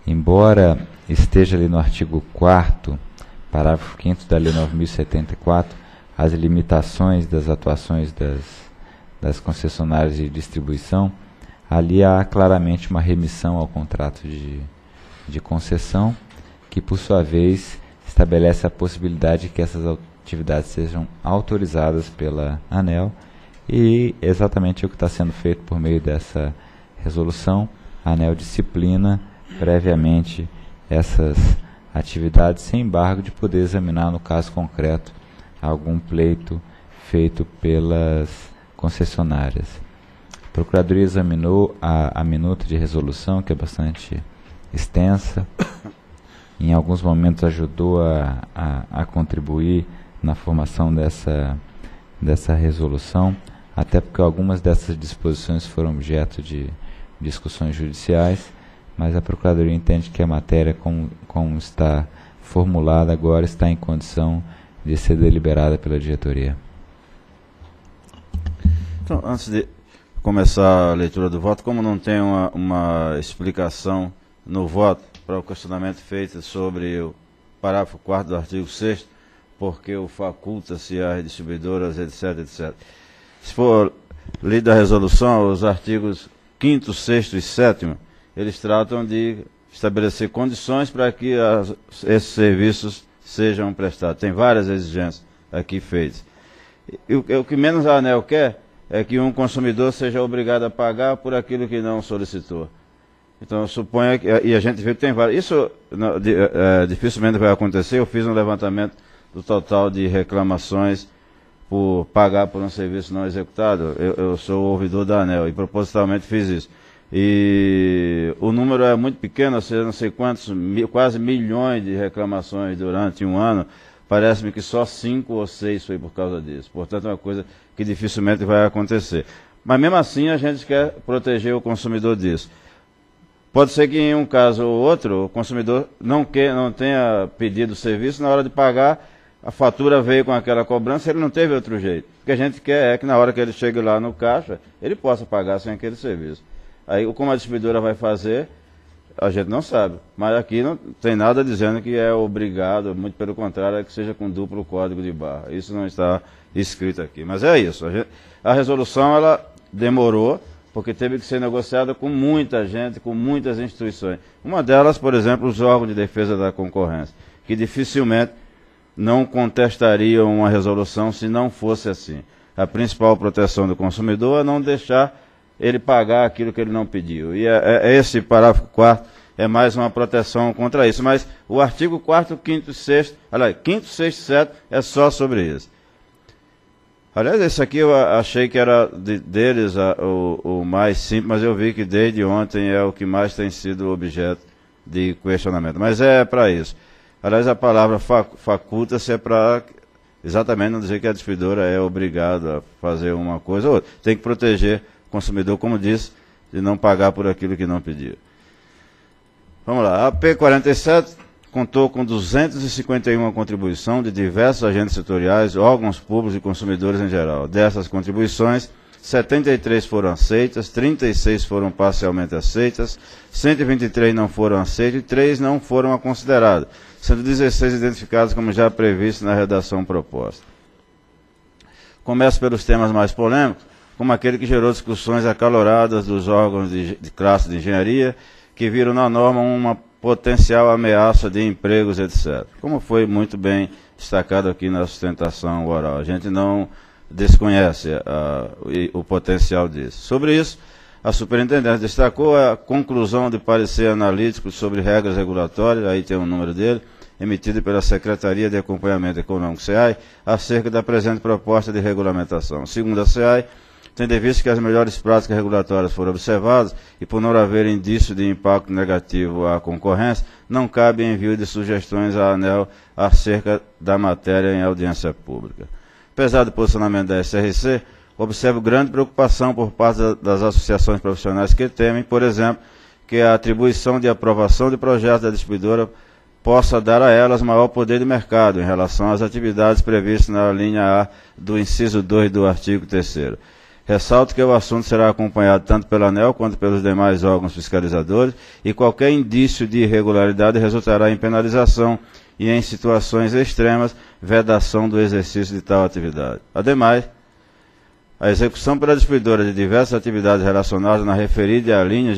Embora esteja ali no artigo 4º, parágrafo 5º da Lei 9.074, as limitações das atuações das concessionárias de distribuição, ali há claramente uma remissão ao contrato de concessão, que por sua vez estabelece a possibilidade de que essas atividades sejam autorizadas pela ANEEL, e exatamente o que está sendo feito por meio dessa resolução. A ANEEL disciplina previamente essas atividades sem embargo de poder examinar, no caso concreto, algum pleito feito pelas concessionárias. A Procuradoria examinou a minuta de resolução, que é bastante extensa, em alguns momentos ajudou a contribuir na formação dessa resolução, até porque algumas dessas disposições foram objeto de discussões judiciais, mas a Procuradoria entende que a matéria, como está formulada agora, está em condição de ser deliberada pela diretoria. Então, antes de começar a leitura do voto, como não tem uma explicação no voto para o questionamento feito sobre o parágrafo 4º do artigo 6º, porque o faculta-se às distribuidoras, etc., etc. Se for lida a resolução, os artigos 5º, 6º e 7º, eles tratam de estabelecer condições para que esses serviços sejam prestados. Tem várias exigências aqui feitas. E o que menos a ANEEL quer é que um consumidor seja obrigado a pagar por aquilo que não solicitou. Então, eu suponho que... E a gente vê que tem vários... Isso dificilmente vai acontecer. Eu fiz um levantamento do total de reclamações por pagar por um serviço não executado. Eu sou ouvidor da ANEEL e propositalmente fiz isso. E o número é muito pequeno, ou seja, não sei quantos, quase milhões de reclamações durante um ano. Parece-me que só 5 ou 6 foi por causa disso. Portanto, é uma coisa que dificilmente vai acontecer. Mas mesmo assim, a gente quer proteger o consumidor disso. Pode ser que em um caso ou outro, o consumidor não tenha pedido o serviço, na hora de pagar, a fatura veio com aquela cobrança, ele não teve outro jeito. O que a gente quer é que na hora que ele chegue lá no caixa, ele possa pagar sem aquele serviço. Aí, como a distribuidora vai fazer, a gente não sabe. Mas aqui não tem nada dizendo que é obrigado, muito pelo contrário, é que seja com duplo código de barra. Isso não está escrito aqui. Mas é isso. A resolução, ela demorou, porque teve que ser negociada com muita gente, com muitas instituições. Uma delas, por exemplo, os órgãos de defesa da concorrência, que dificilmente não contestariam uma resolução se não fosse assim. A principal proteção do consumidor é não deixar ele pagar aquilo que ele não pediu. E esse parágrafo 4º é mais uma proteção contra isso. Mas o artigo 4º, 5º e 6º, aliás, 5º, 6º e 7º é só sobre isso. Aliás, esse aqui eu achei que era deles o mais simples, mas eu vi que desde ontem é o que mais tem sido objeto de questionamento. Mas é para isso. Aliás, a palavra faculta-se é para exatamente não dizer que a distribuidora é obrigada a fazer uma coisa ou outra. Tem que proteger o consumidor, como disse, de não pagar por aquilo que não pediu. Vamos lá. A P47 contou com 251 contribuições de diversos agentes setoriais, órgãos públicos e consumidores em geral. Dessas contribuições, 73 foram aceitas, 36 foram parcialmente aceitas, 123 não foram aceitas e 3 não foram consideradas, sendo 16 identificados como já previsto na redação proposta. Começo pelos temas mais polêmicos, como aquele que gerou discussões acaloradas dos órgãos de classe de engenharia, que viram na norma uma potencial ameaça de empregos, etc. Como foi muito bem destacado aqui na sustentação oral. A gente não desconhece o potencial disso. Sobre isso, a superintendente destacou a conclusão de parecer analítico sobre regras regulatórias, aí tem o número dele, emitido pela Secretaria de Acompanhamento Econômico, SEAI, acerca da presente proposta de regulamentação. Segundo a SEAI, tendo em vista que as melhores práticas regulatórias foram observadas e por não haver indício de impacto negativo à concorrência, não cabe envio de sugestões à ANEEL acerca da matéria em audiência pública. Apesar do posicionamento da SRC, observo grande preocupação por parte das associações profissionais que temem, por exemplo, que a atribuição de aprovação de projetos da distribuidora possa dar a elas maior poder de mercado em relação às atividades previstas na linha A do inciso 2 do artigo 3º. Ressalto que o assunto será acompanhado tanto pela ANEEL quanto pelos demais órgãos fiscalizadores e qualquer indício de irregularidade resultará em penalização e, em situações extremas, vedação do exercício de tal atividade. Ademais, a execução pela distribuidora de diversas atividades relacionadas na referida à linha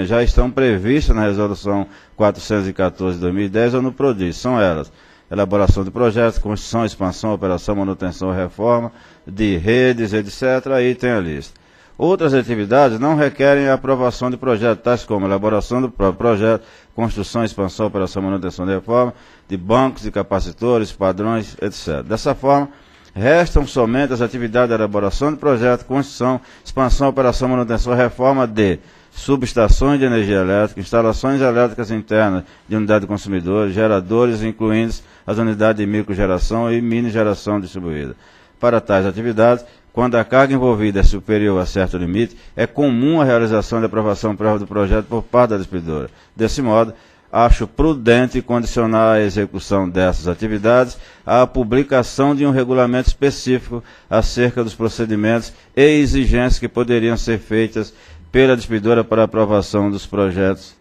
já estão previstas na Resolução 414 de 2010 ou no PRODIS. São elas: elaboração de projetos, construção, expansão, operação, manutenção, reforma de redes, etc. Aí tem a lista. Outras atividades não requerem a aprovação de projeto, tais como elaboração do próprio projeto, construção, expansão, operação, manutenção de reforma, de bancos e capacitores, padrões, etc. Dessa forma, restam somente as atividades de elaboração de projeto, construção, expansão, operação, manutenção e reforma de subestações de energia elétrica, instalações elétricas internas de unidade de consumidores, geradores, incluindo as unidades de microgeração e mini geração distribuída. Para tais atividades, quando a carga envolvida é superior a certo limite, é comum a realização de aprovação prévia do projeto por parte da distribuidora. Desse modo, acho prudente condicionar a execução dessas atividades à publicação de um regulamento específico acerca dos procedimentos e exigências que poderiam ser feitas pela distribuidora para aprovação dos projetos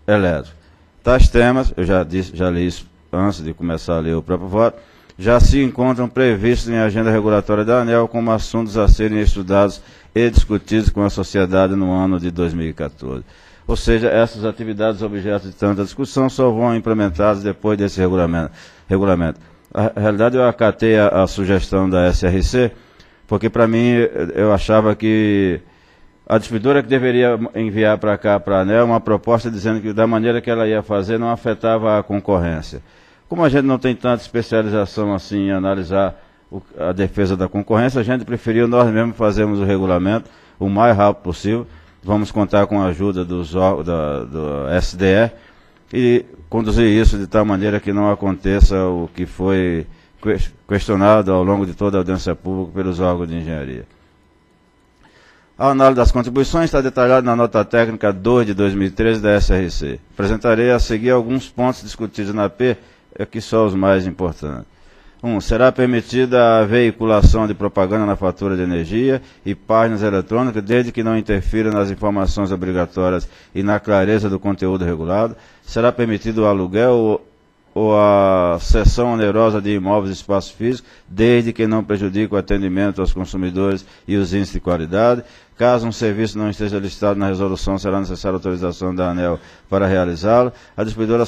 elétricos. Tais temas, eu já li isso antes de começar a ler o próprio voto, já se encontram previstos em agenda regulatória da ANEEL como assuntos a serem estudados e discutidos com a sociedade no ano de 2014. Ou seja, essas atividades objeto de tanta discussão só vão implementadas depois desse regulamento. Na realidade, eu acatei a sugestão da SRC, porque para mim eu achava que a distribuidora que deveria enviar para cá, para a ANEEL, uma proposta dizendo que da maneira que ela ia fazer não afetava a concorrência. Como a gente não tem tanta especialização assim em analisar a defesa da concorrência, a gente preferiu nós mesmos fazermos o regulamento o mais rápido possível. Vamos contar com a ajuda do SDE e conduzir isso de tal maneira que não aconteça o que foi questionado ao longo de toda a audiência pública pelos órgãos de engenharia. A análise das contribuições está detalhada na nota técnica 2 de 2013 da SRC. Apresentarei a seguir alguns pontos discutidos na P, aqui só os mais importantes. 1. Será permitida a veiculação de propaganda na fatura de energia e páginas eletrônicas, desde que não interfira nas informações obrigatórias e na clareza do conteúdo regulado. Será permitido o aluguel ou a cessão onerosa de imóveis e espaços físicos, desde que não prejudique o atendimento aos consumidores e os índices de qualidade. Caso um serviço não esteja listado na resolução, será necessária autorização da ANEEL para realizá-lo. A distribuidora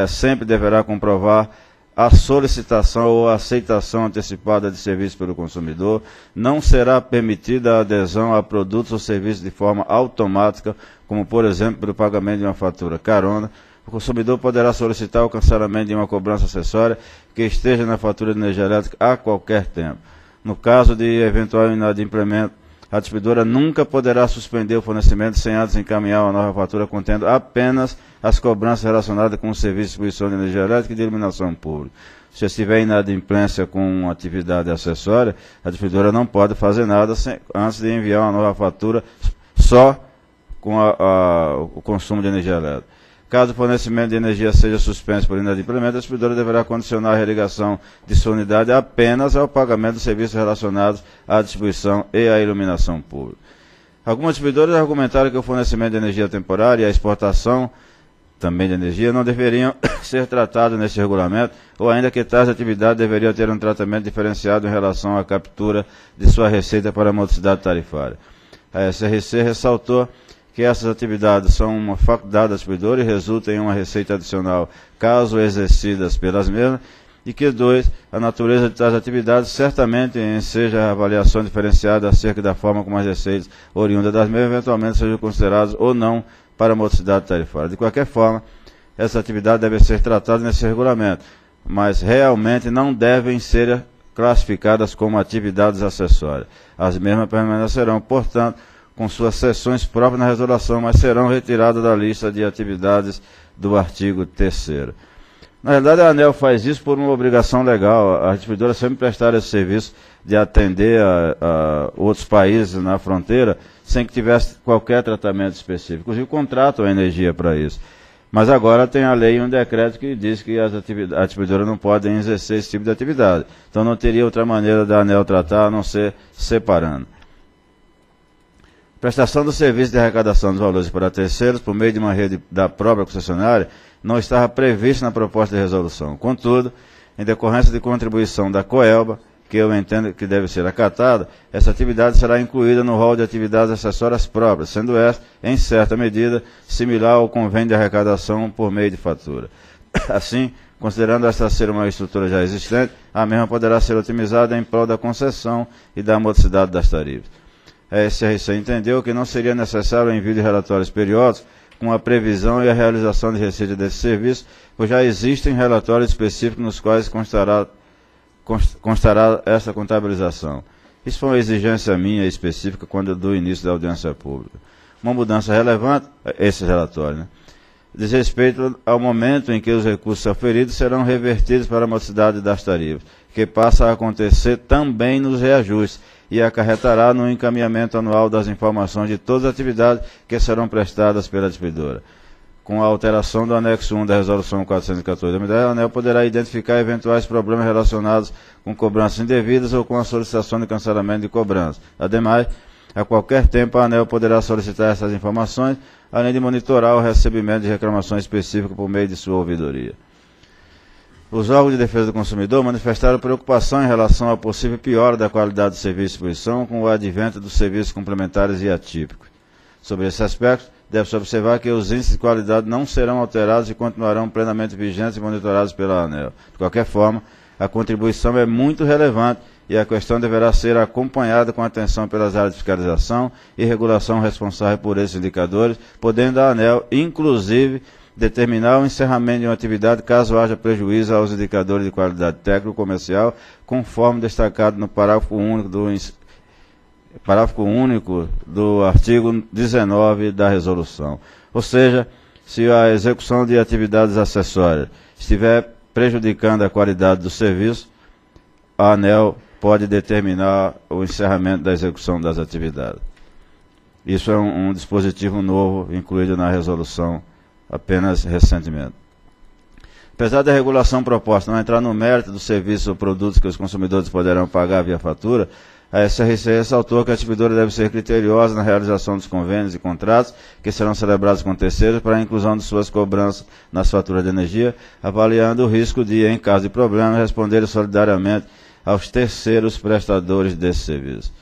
sempre deverá comprovar a solicitação ou a aceitação antecipada de serviço pelo consumidor. Não será permitida a adesão a produtos ou serviços de forma automática, como, por exemplo, pelo pagamento de uma fatura carona. O consumidor poderá solicitar o cancelamento de uma cobrança acessória que esteja na fatura de energia elétrica a qualquer tempo. No caso de eventual inadimplemento, a distribuidora nunca poderá suspender o fornecimento sem antes encaminhar uma nova fatura contendo apenas as cobranças relacionadas com o serviço de distribuição de energia elétrica e de iluminação pública. Se estiver inadimplência com atividade acessória, a distribuidora não pode fazer nada antes de enviar uma nova fatura só com o consumo de energia elétrica. Caso o fornecimento de energia seja suspenso por inadimplemento, a distribuidora deverá condicionar a religação de sua unidade apenas ao pagamento dos serviços relacionados à distribuição e à iluminação pública. Algumas distribuidoras argumentaram que o fornecimento de energia temporária e a exportação também de energia não deveriam ser tratados nesse regulamento, ou ainda que tais atividades deveriam ter um tratamento diferenciado em relação à captura de sua receita para a modicidade tarifária. A SRC ressaltou que essas atividades são uma faculdade da distribuidora e resultam em uma receita adicional caso exercidas pelas mesmas, e que 2. A natureza de tais atividades certamente seja a avaliação diferenciada acerca da forma como as receitas oriundas das mesmas eventualmente sejam consideradas ou não para a modicidade tarifária. De qualquer forma, essas atividades devem ser tratadas nesse regulamento, mas realmente não devem ser classificadas como atividades acessórias. As mesmas permanecerão, portanto, com suas seções próprias na resolução, mas serão retiradas da lista de atividades do artigo 3º. Na realidade, a ANEEL faz isso por uma obrigação legal. As distribuidoras sempre prestaram esse serviço de atender a outros países na fronteira sem que tivesse qualquer tratamento específico. Inclusive, contratam a energia para isso. Mas agora tem a lei e um decreto que diz que as distribuidoras não podem exercer esse tipo de atividade. Então não teria outra maneira da ANEEL tratar a não ser separando. Prestação do serviço de arrecadação dos valores para terceiros por meio de uma rede da própria concessionária não estava previsto na proposta de resolução. Contudo, em decorrência de contribuição da Coelba, que eu entendo que deve ser acatada, essa atividade será incluída no rol de atividades acessórias próprias, sendo esta, em certa medida, similar ao convênio de arrecadação por meio de fatura. Assim, considerando esta ser uma estrutura já existente, a mesma poderá ser otimizada em prol da concessão e da modicidade das tarifas. A SRC entendeu que não seria necessário o envio de relatórios periódicos com a previsão e a realização de receita desse serviço, pois já existem relatórios específicos nos quais constará essa contabilização. Isso foi uma exigência minha específica do início da audiência pública. Uma mudança relevante, esse relatório, diz respeito ao momento em que os recursos oferidos serão revertidos para a modicidade das tarifas, que passa a acontecer também nos reajustes, e acarretará no encaminhamento anual das informações de todas as atividades que serão prestadas pela distribuidora. Com a alteração do anexo 1 da Resolução 414/2010, a ANEEL poderá identificar eventuais problemas relacionados com cobranças indevidas ou com a solicitação de cancelamento de cobrança. Ademais, a qualquer tempo a ANEEL poderá solicitar essas informações, além de monitorar o recebimento de reclamações específicas por meio de sua ouvidoria. Os órgãos de defesa do consumidor manifestaram preocupação em relação à possível piora da qualidade do serviço de distribuição com o advento dos serviços complementares e atípicos. Sobre esse aspecto, deve-se observar que os índices de qualidade não serão alterados e continuarão plenamente vigentes e monitorados pela ANEEL. De qualquer forma, a contribuição é muito relevante e a questão deverá ser acompanhada com atenção pelas áreas de fiscalização e regulação responsáveis por esses indicadores, podendo a ANEEL, inclusive, determinar o encerramento de uma atividade caso haja prejuízo aos indicadores de qualidade técnico-comercial, conforme destacado no parágrafo único do artigo 19 da resolução. Ou seja, se a execução de atividades acessórias estiver prejudicando a qualidade do serviço, a ANEEL pode determinar o encerramento da execução das atividades. Isso é um dispositivo novo incluído na resolução apenas recentemente. Apesar da regulação proposta não entrar no mérito dos serviços ou produtos que os consumidores poderão pagar via fatura, a SRC ressaltou que a distribuidora deve ser criteriosa na realização dos convênios e contratos que serão celebrados com terceiros para a inclusão de suas cobranças nas faturas de energia, avaliando o risco de, em caso de problema, responder solidariamente aos terceiros prestadores desse serviço.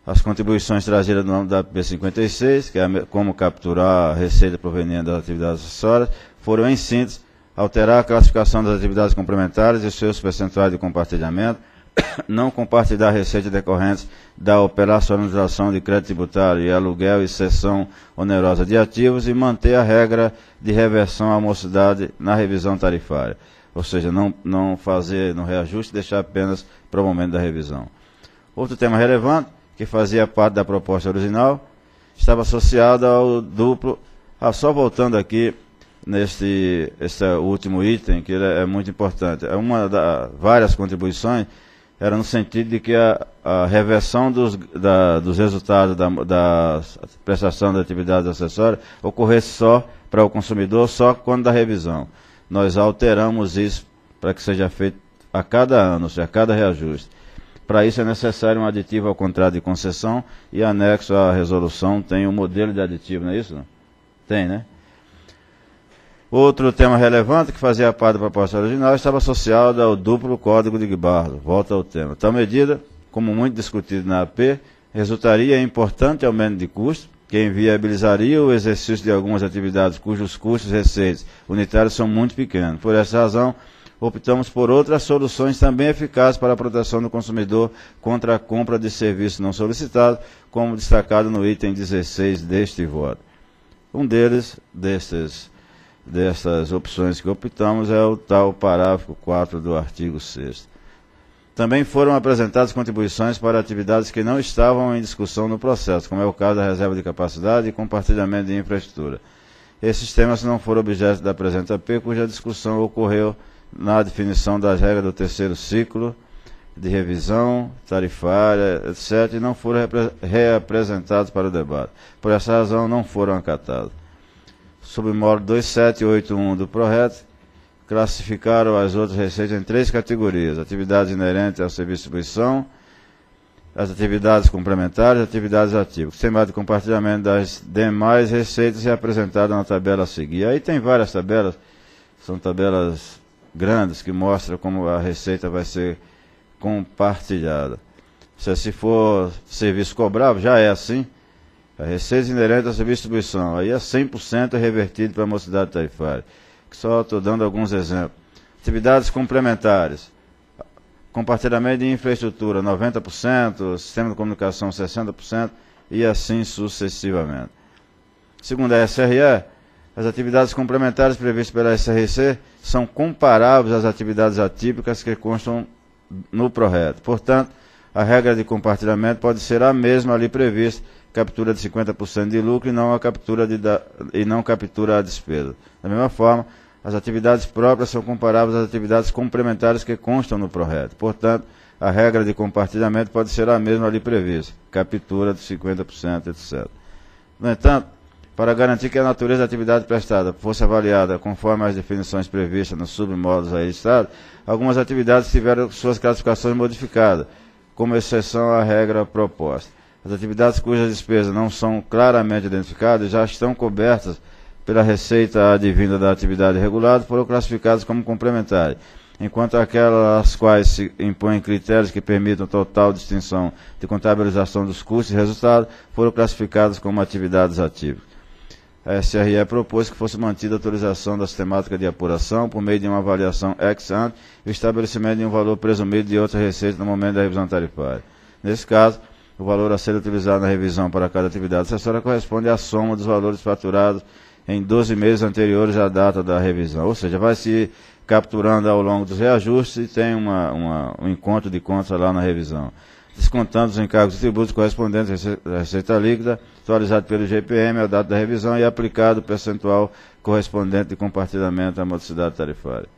As contribuições trazidas no âmbito da P56, que é como capturar a receita proveniente das atividades acessórias, foram, em síntese, alterar a classificação das atividades complementares e seus percentuais de compartilhamento, não compartilhar receitas decorrentes da operacionalização de crédito tributário e aluguel e cessão onerosa de ativos e manter a regra de reversão à morosidade na revisão tarifária. Ou seja, não fazer no reajuste, deixar apenas para o momento da revisão. Outro tema relevante, que fazia parte da proposta original, estava associado ao duplo. Só voltando aqui nesse último item, que é muito importante. Uma das várias contribuições era no sentido de que a reversão dos resultados da prestação de atividades acessórias ocorresse só para o consumidor, só quando da revisão. Nós alteramos isso para que seja feito a cada ano, ou seja, a cada reajuste. Para isso é necessário um aditivo ao contrato de concessão e anexo à resolução tem um modelo de aditivo, não é isso? Tem, né? Outro tema relevante que fazia parte da proposta original estava associado ao duplo código de barras. Volta ao tema. Tal medida, como muito discutido na AP, resultaria em importante aumento de custo, que inviabilizaria o exercício de algumas atividades cujos custos e receitas unitários são muito pequenos. Por essa razão, optamos por outras soluções também eficazes para a proteção do consumidor contra a compra de serviços não solicitados, como destacado no item 16 deste voto. Um dessas opções que optamos é o tal parágrafo 4 do artigo 6º. Também foram apresentadas contribuições para atividades que não estavam em discussão no processo, como é o caso da reserva de capacidade e compartilhamento de infraestrutura. Esses temas não foram objeto da presente AP, cuja discussão ocorreu na definição das regras do terceiro ciclo de revisão tarifária, etc., e não foram reapresentados para o debate. Por essa razão, não foram acatados. Sob o módulo 2781 do PRORET, classificaram as outras receitas em 3 categorias: atividades inerentes ao serviço de distribuição, as atividades complementares e atividades ativas. O sistema de compartilhamento das demais receitas é apresentado na tabela a seguir. Aí tem várias tabelas, são tabelas grandes que mostram como a receita vai ser compartilhada. Se for serviço cobrável, já é assim. A receita inerente ao serviço de distribuição, aí é 100% revertido para a morosidade tarifária. Só estou dando alguns exemplos. Atividades complementares. Compartilhamento de infraestrutura, 90%, sistema de comunicação, 60%, e assim sucessivamente. Segundo a SRE, as atividades complementares previstas pela SRC são comparáveis às atividades atípicas que constam no PRORET. Portanto, a regra de compartilhamento pode ser a mesma ali prevista, captura de 50% de lucro e não captura a despesa. Da mesma forma, as atividades próprias são comparáveis às atividades complementares que constam no PRORET. Portanto, a regra de compartilhamento pode ser a mesma ali prevista, captura de 50%, etc. No entanto, para garantir que a natureza da atividade prestada fosse avaliada conforme as definições previstas nos submódulos aí listados, algumas atividades tiveram suas classificações modificadas, como exceção à regra proposta. As atividades cujas despesas não são claramente identificadas já estão cobertas pela receita advinda da atividade regulada, foram classificadas como complementares, enquanto aquelas às quais se impõem critérios que permitam total distinção de contabilização dos custos e resultados foram classificadas como atividades ativas. A SRE propôs que fosse mantida a autorização da sistemática de apuração por meio de uma avaliação ex ante e o estabelecimento de um valor presumido de outra receita no momento da revisão tarifária. Nesse caso, o valor a ser utilizado na revisão para cada atividade acessória corresponde à soma dos valores faturados em 12 meses anteriores à data da revisão. Ou seja, vai se capturando ao longo dos reajustes e tem um encontro de contas lá na revisão. Descontando os encargos e tributos correspondentes à receita líquida, atualizado pelo IGPM à data da revisão e aplicado o percentual correspondente de compartilhamento da modicidade tarifária.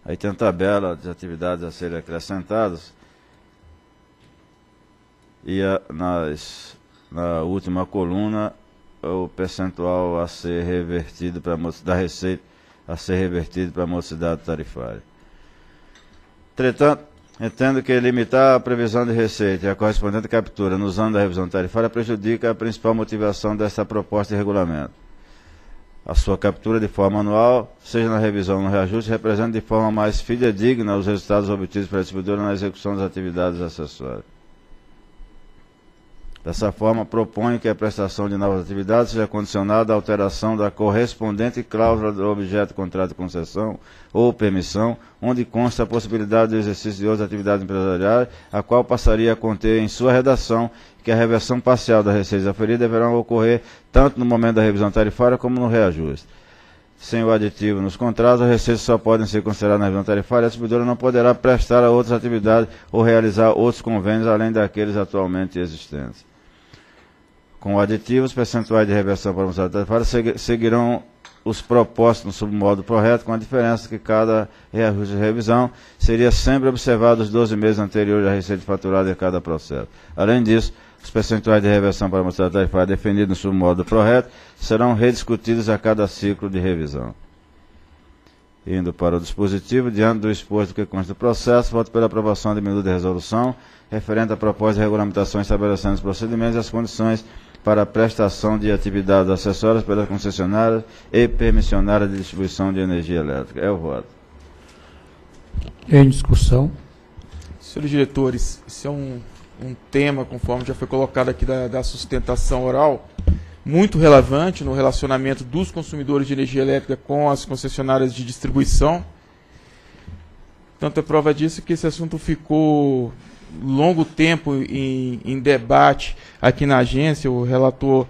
Aí tem a tabela de atividades a serem acrescentadas e na última coluna o percentual a ser revertido da receita a ser revertido para a modicidade tarifária. Entretanto, entendo que limitar a previsão de receita e a correspondente captura nos anos da revisão tarifária prejudica a principal motivação desta proposta de regulamento. A sua captura de forma anual, seja na revisão ou no reajuste, representa de forma mais fidedigna os resultados obtidos pela distribuidora na execução das atividades acessórias. Dessa forma, proponho que a prestação de novas atividades seja condicionada à alteração da correspondente cláusula do objeto do contrato de concessão ou permissão, onde consta a possibilidade do exercício de outras atividades empresariais, a qual passaria a conter em sua redação que a reversão parcial da receita aferida deverá ocorrer tanto no momento da revisão tarifária como no reajuste. Sem o aditivo nos contratos, as receitas só podem ser consideradas na revisão tarifária e a distribuidora não poderá prestar a outras atividades ou realizar outros convênios além daqueles atualmente existentes. Com o aditivo, os percentuais de reversão para a modicidade tarifária seguirão os propostos no submodo ProReto, com a diferença que cada reajuste de revisão seria sempre observado os 12 meses anteriores à receita faturada em cada processo. Além disso, os percentuais de reversão para a modicidade tarifária definidos no submodo ProReto serão rediscutidos a cada ciclo de revisão. Indo para o dispositivo, diante do exposto que consta do processo, voto pela aprovação de minuta de resolução referente à proposta de regulamentação estabelecendo os procedimentos e as condições para a prestação de atividades acessórias pelas concessionárias e permissionárias de distribuição de energia elétrica. É o voto. Em discussão. Senhores diretores, esse é um tema, conforme já foi colocado aqui da sustentação oral, muito relevante no relacionamento dos consumidores de energia elétrica com as concessionárias de distribuição. Tanto é prova disso que esse assunto ficou longo tempo em debate aqui na agência. O relator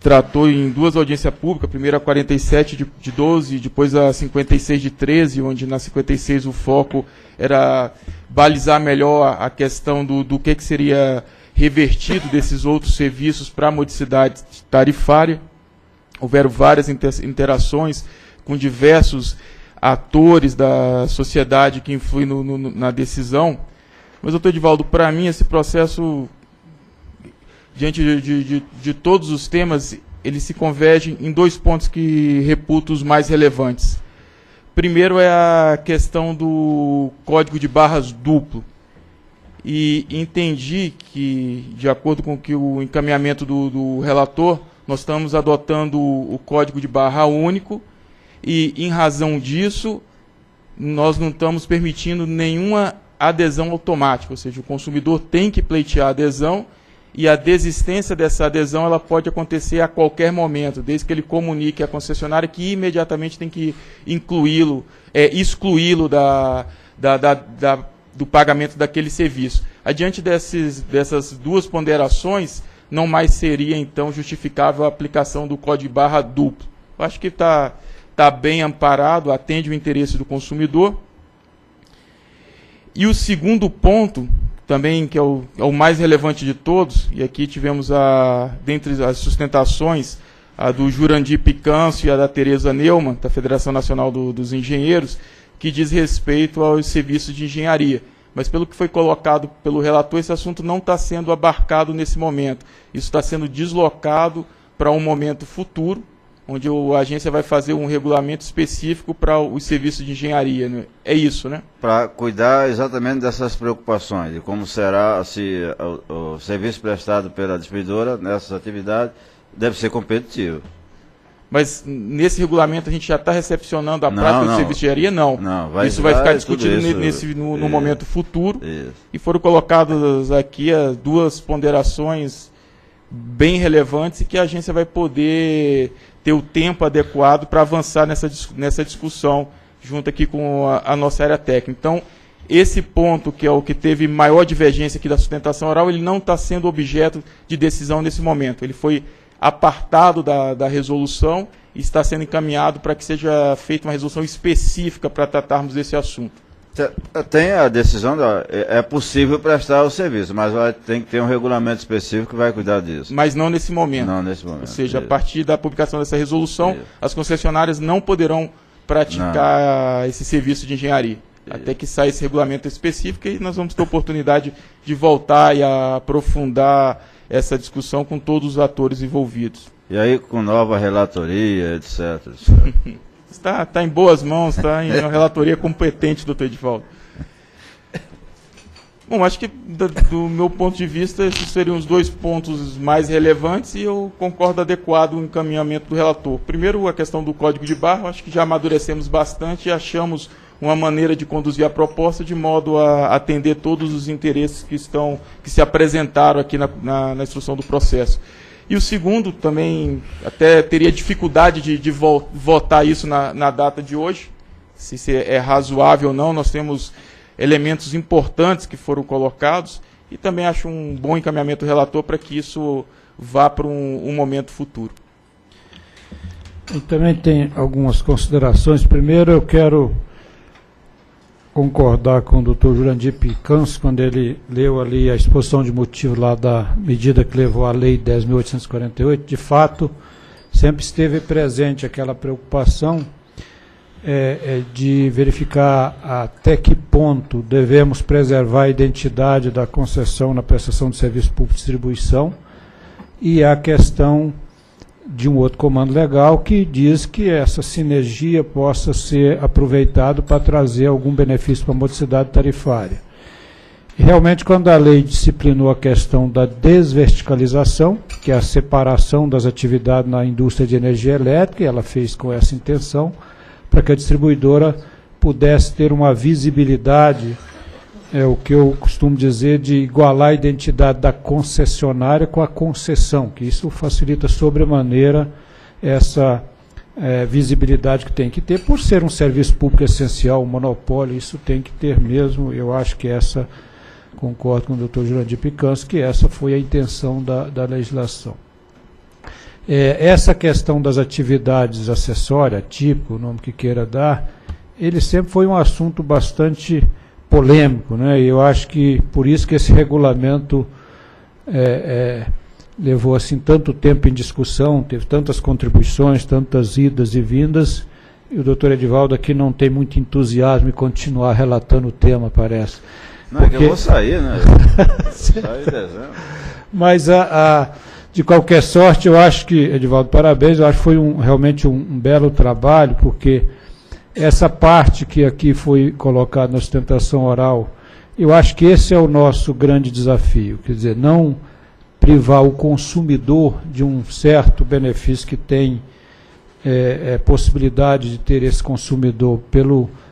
tratou em duas audiências públicas, primeiro a 47 de 12, depois a 56 de 13, onde na 56 o foco era balizar melhor a questão do que seria revertido desses outros serviços para a modicidade tarifária. Houveram várias interações com diversos atores da sociedade que influem na decisão. Mas, doutor Edivaldo, para mim esse processo, diante de todos os temas, ele se converge em dois pontos que reputo os mais relevantes. Primeiro é a questão do código de barras duplo. E entendi que, de acordo com que o encaminhamento do relator, nós estamos adotando o código de barra único e, em razão disso, nós não estamos permitindo nenhuma adesão automática, ou seja, o consumidor tem que pleitear a adesão e a desistência dessa adesão ela pode acontecer a qualquer momento, desde que ele comunique à concessionária que imediatamente tem que excluí-lo do pagamento daquele serviço. Adiante dessas duas ponderações, não mais seria então justificável a aplicação do código de barra duplo. Eu acho que está bem amparado, atende o interesse do consumidor. E o segundo ponto, também que é o mais relevante de todos, e aqui tivemos, dentre as sustentações, a do Jurandir Picâncio e a da Tereza Neumann, da Federação Nacional dos Engenheiros, que diz respeito aos serviços de engenharia. Mas pelo que foi colocado pelo relator, esse assunto não está sendo abarcado nesse momento. Isso está sendo deslocado para um momento futuro, onde a agência vai fazer um regulamento específico para os serviços de engenharia. Né? É isso, né? Para cuidar exatamente dessas preocupações, de como será se o serviço prestado pela distribuidora nessas atividades deve ser competitivo. Mas nesse regulamento a gente já está recepcionando a prática do serviço de engenharia? Não. Isso vai ficar discutido no momento futuro. Isso. E foram colocadas aqui duas ponderações bem relevantes e que a agência vai poder ter o tempo adequado para avançar nessa discussão junto aqui com a nossa área técnica. Então, esse ponto, que é o que teve maior divergência aqui da sustentação oral, ele não está sendo objeto de decisão nesse momento. Ele foi apartado da resolução e está sendo encaminhado para que seja feita uma resolução específica para tratarmos desse assunto. Tem a decisão, é possível prestar o serviço, mas tem que ter um regulamento específico que vai cuidar disso. Mas não nesse momento. Não nesse momento. Ou seja, a partir da publicação dessa resolução, as concessionárias não poderão praticar esse serviço de engenharia. Até que saia esse regulamento específico, e nós vamos ter oportunidade de voltar e aprofundar essa discussão com todos os atores envolvidos. E aí com nova relatoria, etc. Está em boas mãos, está em uma relatoria competente, doutor Edivaldo. Bom, acho que do meu ponto de vista, esses seriam os 2 pontos mais relevantes, e eu concordo adequado o encaminhamento do relator. Primeiro, a questão do Código de Barra, acho que já amadurecemos bastante e achamos uma maneira de conduzir a proposta de modo a atender todos os interesses que se apresentaram aqui na instrução do processo. E o segundo, também até teria dificuldade de votar isso na data de hoje, se é razoável ou não. Nós temos elementos importantes que foram colocados, e também acho um bom encaminhamento do relator para que isso vá para um momento futuro. Eu também tenho algumas considerações. Primeiro, eu quero concordar com o doutor Jurandir Picans, quando ele leu ali a exposição de motivos lá da medida que levou à Lei 10.848, de fato, sempre esteve presente aquela preocupação de verificar até que ponto devemos preservar a identidade da concessão na prestação de serviço público de distribuição, e a questão de um outro comando legal que diz que essa sinergia possa ser aproveitada para trazer algum benefício para a modicidade tarifária. E realmente, quando a lei disciplinou a questão da desverticalização, que é a separação das atividades na indústria de energia elétrica, ela fez com essa intenção, para que a distribuidora pudesse ter uma visibilidade, o que eu costumo dizer, de igualar a identidade da concessionária com a concessão, que isso facilita sobremaneira essa visibilidade que tem que ter, por ser um serviço público essencial, um monopólio, isso tem que ter mesmo. Eu acho que concordo com o doutor Jurandir Picans, que essa foi a intenção da legislação. Essa questão das atividades acessórias, tipo, o nome que queira dar, ele sempre foi um assunto bastante polêmico, né? E eu acho que por isso que esse regulamento levou assim tanto tempo em discussão, teve tantas contribuições, tantas idas e vindas, e o doutor Edivaldo aqui não tem muito entusiasmo em continuar relatando o tema, parece. Não, porque... é que eu vou sair, né? Sair em dezembro. Mas de qualquer sorte, eu acho que, Edivaldo, parabéns, eu acho que foi realmente um belo trabalho, porque essa parte que aqui foi colocada na sustentação oral, eu acho que esse é o nosso grande desafio, quer dizer, não privar o consumidor de um certo benefício que tem possibilidade de ter esse consumidor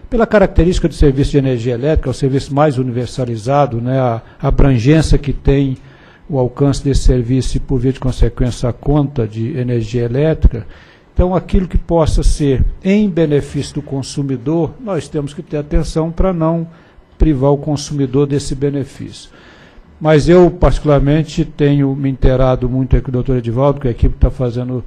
pela característica do serviço de energia elétrica, é o serviço mais universalizado, né, a abrangência que tem o alcance desse serviço e, por via de consequência, a conta de energia elétrica. Então, aquilo que possa ser em benefício do consumidor, nós temos que ter atenção para não privar o consumidor desse benefício. Mas eu, particularmente, tenho me inteirado muito aqui com o doutor Edivaldo, que a equipe está fazendo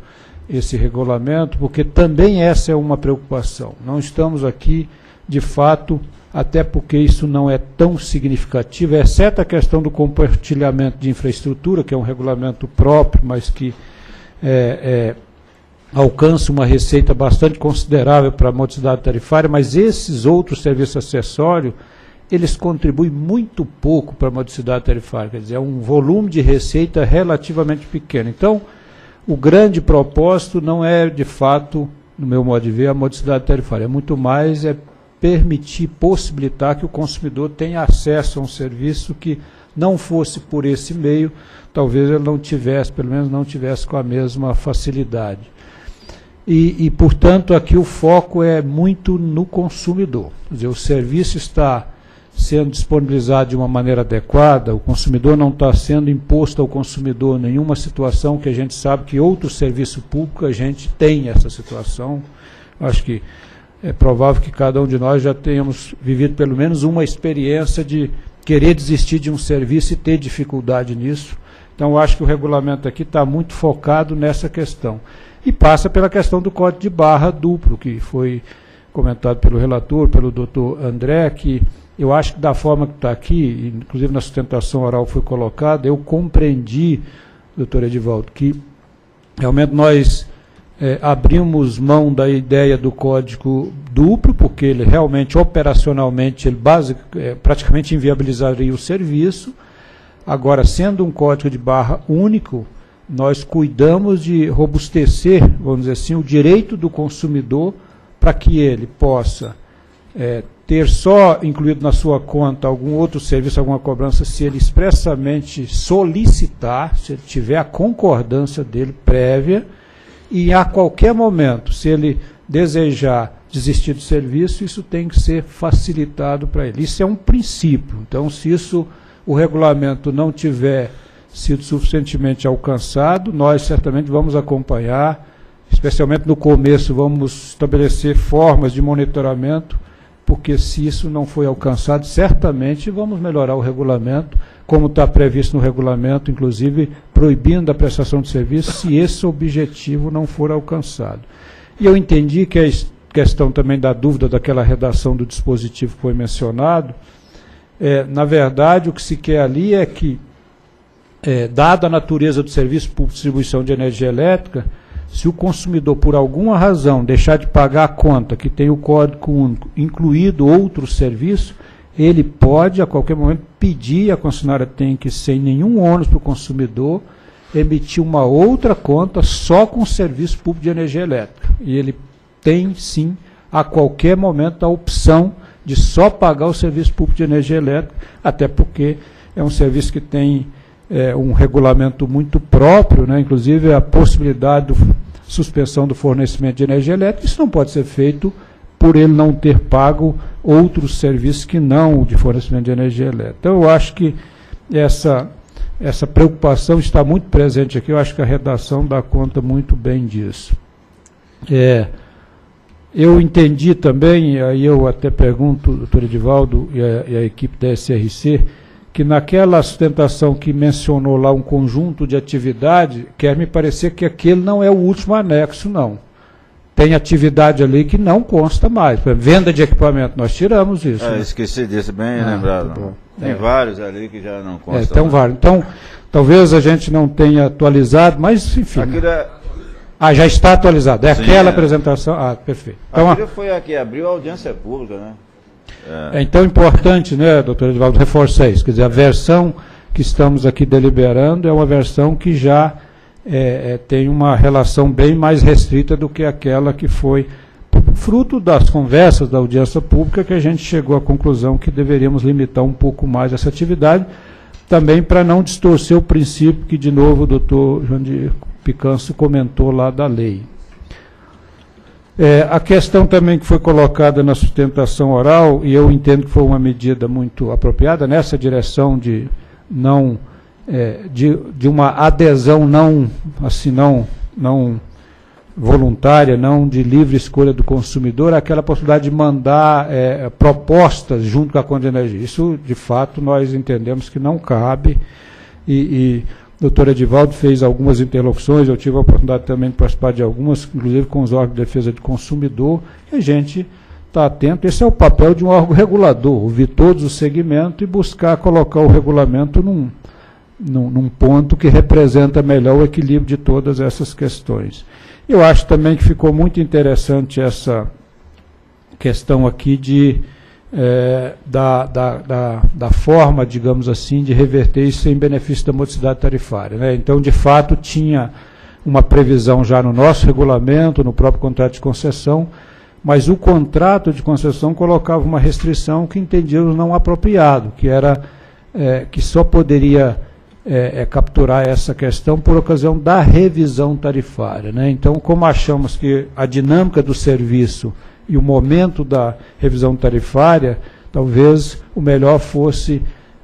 esse regulamento, porque também essa é uma preocupação. Não estamos aqui, de fato, até porque isso não é tão significativo, exceto a questão do compartilhamento de infraestrutura, que é um regulamento próprio, mas que alcança uma receita bastante considerável para a modicidade tarifária, mas esses outros serviços acessórios, eles contribuem muito pouco para a modicidade tarifária, quer dizer, é um volume de receita relativamente pequeno. Então, o grande propósito não é, de fato, no meu modo de ver, a modicidade tarifária, é muito mais permitir, possibilitar que o consumidor tenha acesso a um serviço que não fosse por esse meio, talvez ele não tivesse, pelo menos não tivesse com a mesma facilidade. E portanto, aqui o foco é muito no consumidor. Quer dizer, o serviço está sendo disponibilizado de uma maneira adequada, o consumidor não está sendo imposto ao consumidor nenhuma situação que a gente sabe que outro serviço público a gente tem essa situação. Acho que é provável que cada um de nós já tenhamos vivido pelo menos uma experiência de querer desistir de um serviço e ter dificuldade nisso. Então, eu acho que o regulamento aqui está muito focado nessa questão. E passa pela questão do código de barra duplo, que foi comentado pelo relator, pelo doutor André, que eu acho que da forma que está aqui, inclusive na sustentação oral foi colocada, eu compreendi, doutor Edivaldo, que realmente nós abrimos mão da ideia do código duplo, porque ele realmente, operacionalmente, ele praticamente inviabilizaria o serviço. Agora, sendo um código de barra único, nós cuidamos de robustecer, vamos dizer assim, o direito do consumidor para que ele possa ter só incluído na sua conta algum outro serviço, alguma cobrança, se ele expressamente solicitar, se ele tiver a concordância dele prévia, e a qualquer momento, se ele desejar desistir do serviço, isso tem que ser facilitado para ele. Isso é um princípio. Então, se isso, o regulamento não tiver sido suficientemente alcançado, nós certamente vamos acompanhar, especialmente no começo, vamos estabelecer formas de monitoramento, porque se isso não foi alcançado, certamente vamos melhorar o regulamento, como está previsto no regulamento, inclusive proibindo a prestação de serviço, se esse objetivo não for alcançado. E eu entendi que a questão também da dúvida daquela redação do dispositivo que foi mencionado, na verdade, o que se quer ali é que, dada a natureza do serviço por distribuição de energia elétrica, se o consumidor, por alguma razão, deixar de pagar a conta que tem o código único, incluído outro serviço, ele pode, a qualquer momento, pedir, a concessionária tem que, sem nenhum ônus para o consumidor, emitir uma outra conta só com o serviço público de energia elétrica. E ele tem, sim, a qualquer momento, a opção de só pagar o serviço público de energia elétrica, até porque é um serviço que tem um regulamento muito próprio, né? Inclusive a possibilidade de suspensão do fornecimento de energia elétrica. Isso não pode ser feito por ele não ter pago outros serviços que não o de fornecimento de energia elétrica. Então, eu acho que essa preocupação está muito presente aqui. Eu acho que a redação dá conta muito bem disso. Eu entendi também, aí eu até pergunto, doutor Edivaldo e a equipe da SRC, que naquela sustentação que mencionou lá um conjunto de atividade, quer me parecer que aquele não é o último anexo, não. Tem atividade ali que não consta mais. Por exemplo, venda de equipamento, nós tiramos isso. Né? Esqueci disso, bem lembrado. Tem vários ali que já não constam. Tem vários. Então, talvez a gente não tenha atualizado, mas enfim. Já está atualizado. Sim, aquela apresentação. Perfeito. Então, aquilo foi a que abriu a audiência pública, né? Então, importante, né, doutor Edivaldo, reforçar isso. Quer dizer, a versão que estamos aqui deliberando é uma versão que já tem uma relação bem mais restrita do que aquela que foi fruto das conversas da audiência pública, que a gente chegou à conclusão que deveríamos limitar um pouco mais essa atividade, também para não distorcer o princípio que, de novo, o doutor Jandir Picanço comentou lá da lei. A questão também que foi colocada na sustentação oral, e eu entendo que foi uma medida muito apropriada, nessa direção de não de uma adesão não voluntária, não de livre escolha do consumidor, aquela possibilidade de mandar propostas junto com a conta de energia. Isso, de fato, nós entendemos que não cabe, e o doutor Edivaldo fez algumas interlocuções, eu tive a oportunidade também de participar de algumas, inclusive com os órgãos de defesa do consumidor, e a gente está atento. Esse é o papel de um órgão regulador, ouvir todos os segmentos e buscar colocar o regulamento num ponto que representa melhor o equilíbrio de todas essas questões. Eu acho também que ficou muito interessante essa questão aqui da forma, digamos assim, de reverter isso em benefício da modicidade tarifária, né? Então, de fato, tinha uma previsão já no nosso regulamento, no próprio contrato de concessão, mas o contrato de concessão colocava uma restrição que entendíamos não apropriado, que era que só poderia capturar essa questão por ocasião da revisão tarifária, né? Então, como achamos que a dinâmica do serviço e o momento da revisão tarifária, talvez o melhor fosse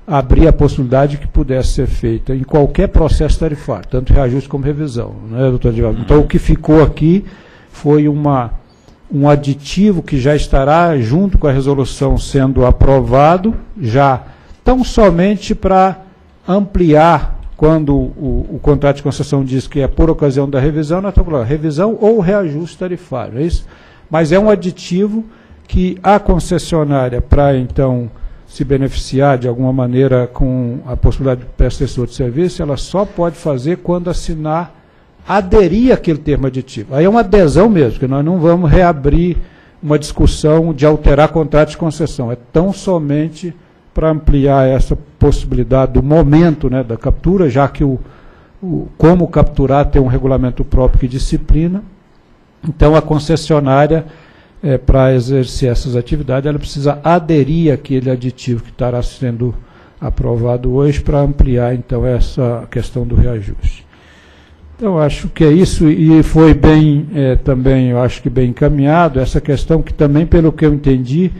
abrir a possibilidade que pudesse ser feita em qualquer processo tarifário, tanto reajuste como revisão, né, doutor Edivaldo? Então, o que ficou aqui foi um aditivo que já estará junto com a resolução sendo aprovado, já tão somente para ampliar quando o contrato de concessão diz que é por ocasião da revisão, nós estamos falando revisão ou reajuste tarifário, é isso? Mas é um aditivo que a concessionária, para então se beneficiar de alguma maneira com a possibilidade de prestação de serviço, ela só pode fazer quando aderir àquele termo aditivo. Aí é uma adesão mesmo, porque nós não vamos reabrir uma discussão de alterar contrato de concessão, é tão somente para ampliar essa possibilidade do momento, né, da captura, já que como capturar tem um regulamento próprio que disciplina. Então a concessionária, para exercer essas atividades, ela precisa aderir àquele aditivo que estará sendo aprovado hoje para ampliar então essa questão do reajuste. Então acho que é isso, e foi bem também, eu acho que bem encaminhado, essa questão que também, pelo que eu entendi,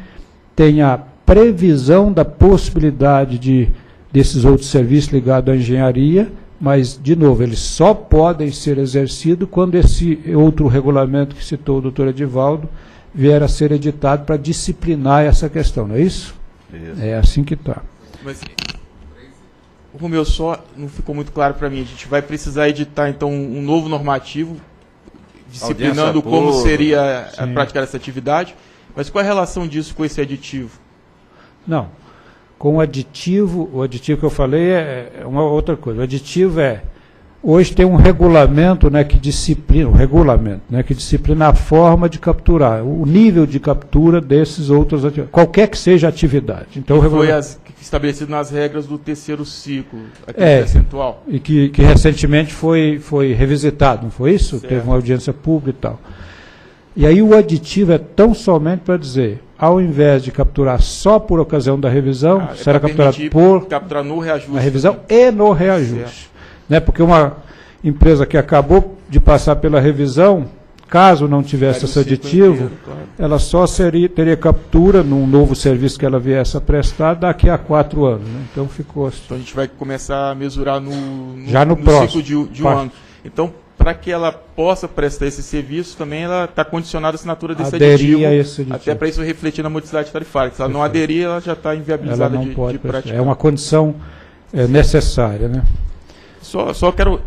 tem a previsão da possibilidade desses outros serviços ligados à engenharia, mas, de novo, eles só podem ser exercidos quando esse outro regulamento que citou o doutor Edivaldo vier a ser editado para disciplinar essa questão, não é isso? Isso. É assim que está. Mas, Romeu, só não ficou muito claro para mim. A gente vai precisar editar, então, um novo normativo, disciplinando como seria praticar essa atividade. Mas qual é a relação disso com esse aditivo? Não. Com o aditivo que eu falei é uma outra coisa. O aditivo hoje tem um regulamento, né, que disciplina, que disciplina a forma de capturar, o nível de captura desses outros atividades, qualquer que seja a atividade. Então, foi estabelecido nas regras do terceiro ciclo, percentual. E que recentemente foi revisitado, não foi isso? Certo. Teve uma audiência pública e tal. E aí o aditivo é tão somente para dizer, ao invés de capturar só por ocasião da revisão, será capturado capturar no reajuste, na revisão e no reajuste. Né? Porque uma empresa que acabou de passar pela revisão, caso não tivesse esse aditivo, inteiro, claro, ela só teria captura num novo serviço que ela viesse a prestar daqui a 4 anos. Né? Então ficou assim. Então a gente vai começar a mesurar no próximo ciclo de um ano. Então, para que ela possa prestar esse serviço, também ela está condicionada à assinatura desse aditivo, até para isso refletir na modicidade tarifária. Se ela não aderir, ela já está inviabilizada de praticar. É uma condição necessária. Né? Só quero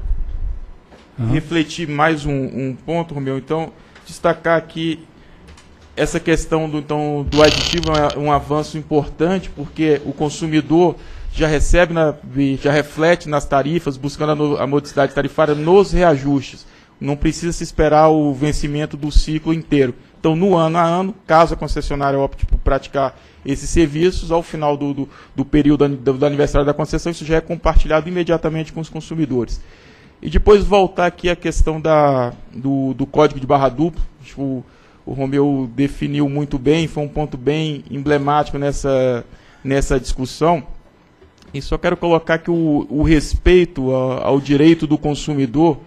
refletir mais um ponto, Romeu. Então, destacar aqui essa questão do aditivo é um avanço importante, porque o consumidor já recebe, já reflete nas tarifas, buscando a modicidade tarifária nos reajustes. Não precisa se esperar o vencimento do ciclo inteiro. Então, no ano a ano, caso a concessionária opte por praticar esses serviços, ao final do período do aniversário da concessão, isso já é compartilhado imediatamente com os consumidores. E depois voltar aqui à questão do código de barra duplo. O Romeu definiu muito bem, foi um ponto bem emblemático nessa discussão. E só quero colocar que o respeito ao direito do consumidor,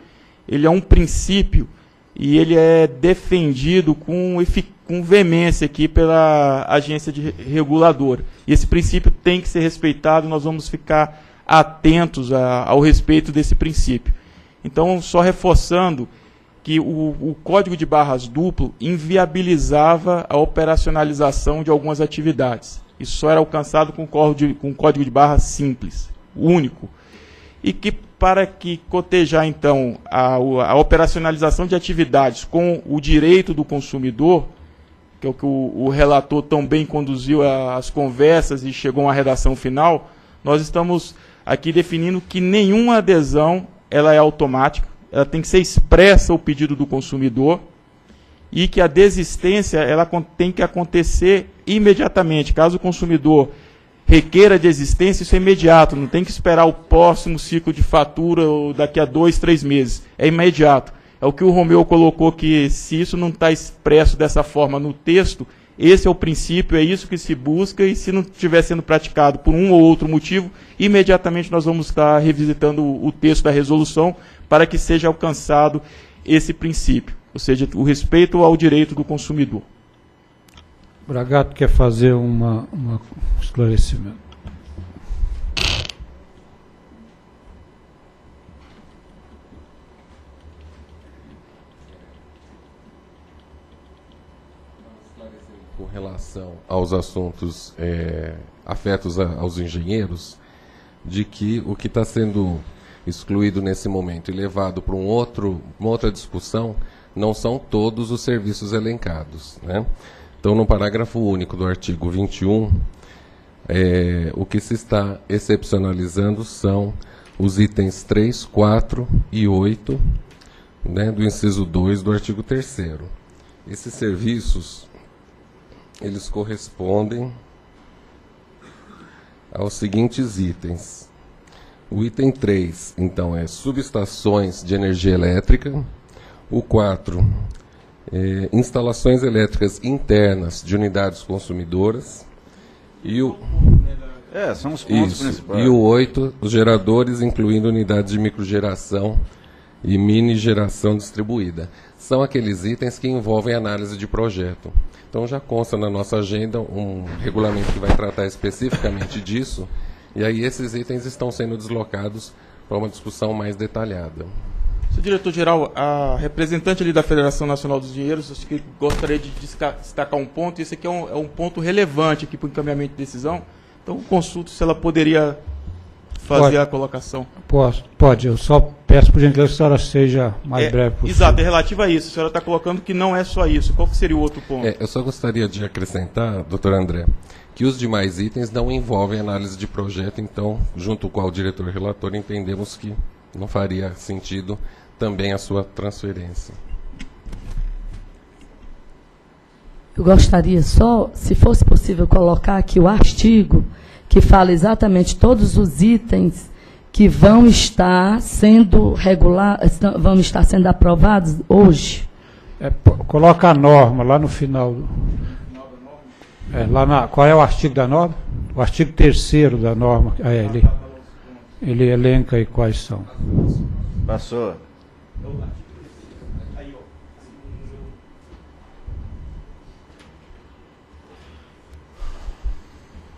ele é um princípio e ele é defendido com veemência aqui pela agência reguladora. E esse princípio tem que ser respeitado, nós vamos ficar atentos ao respeito desse princípio. Então, só reforçando que o código de barras duplo inviabilizava a operacionalização de algumas atividades. Isso só era alcançado com código de barra simples, único. E que, para que cotejar, então, a operacionalização de atividades com o direito do consumidor, que é o que o relator tão bem conduziu as conversas e chegou a uma redação final, nós estamos aqui definindo que nenhuma adesão ela é automática, ela tem que ser expressa ao pedido do consumidor, e que a desistência ela tem que acontecer imediatamente. Caso o consumidor requeira desistência, isso é imediato, não tem que esperar o próximo ciclo de fatura ou daqui a 2, 3 meses. É imediato. É o que o Romeu colocou, que se isso não está expresso dessa forma no texto, esse é o princípio, é isso que se busca, e se não estiver sendo praticado por um ou outro motivo, imediatamente nós vamos estar revisitando o texto da resolução para que seja alcançado esse princípio, ou seja, o respeito ao direito do consumidor. Bragato quer fazer um esclarecimento. Com relação aos assuntos afetos aos engenheiros, de que o que está sendo excluído nesse momento e levado para uma outra discussão, não são todos os serviços elencados, né? Então, no parágrafo único do artigo 21, o que se está excepcionalizando são os itens 3, 4 e 8, né, do inciso 2 do artigo 3º. Esses serviços, eles correspondem aos seguintes itens. O item 3, então, é subestações de energia elétrica. O 4, instalações elétricas internas de unidades consumidoras. E o... são os pontos principais. E o 8, os geradores, incluindo unidades de microgeração e mini geração distribuída. São aqueles itens que envolvem análise de projeto. Então já consta na nossa agenda um regulamento que vai tratar especificamente disso, e aí esses itens estão sendo deslocados para uma discussão mais detalhada. Senhor diretor-geral, a representante ali da Federação Nacional dos Dinheiros, acho que gostaria de destacar um ponto, e esse aqui é um ponto relevante aqui para o encaminhamento de decisão. Então, consulto se ela poderia fazer a colocação. Pode, eu só peço por gentileza que a senhora seja mais breve possível. Exato, é relativo a isso. A senhora está colocando que não é só isso. Qual que seria o outro ponto? Eu só gostaria de acrescentar, doutor André, que os demais itens não envolvem análise de projeto, então, junto com o diretor relator, entendemos que não faria sentido também a sua transferência. Eu gostaria só, se fosse possível, colocar aqui o artigo que fala exatamente todos os itens que vão estar sendo vão estar sendo aprovados hoje. Coloca a norma lá no final. Qual é o artigo da norma? O artigo 3º da norma. Ele elenca aí quais são. Passou.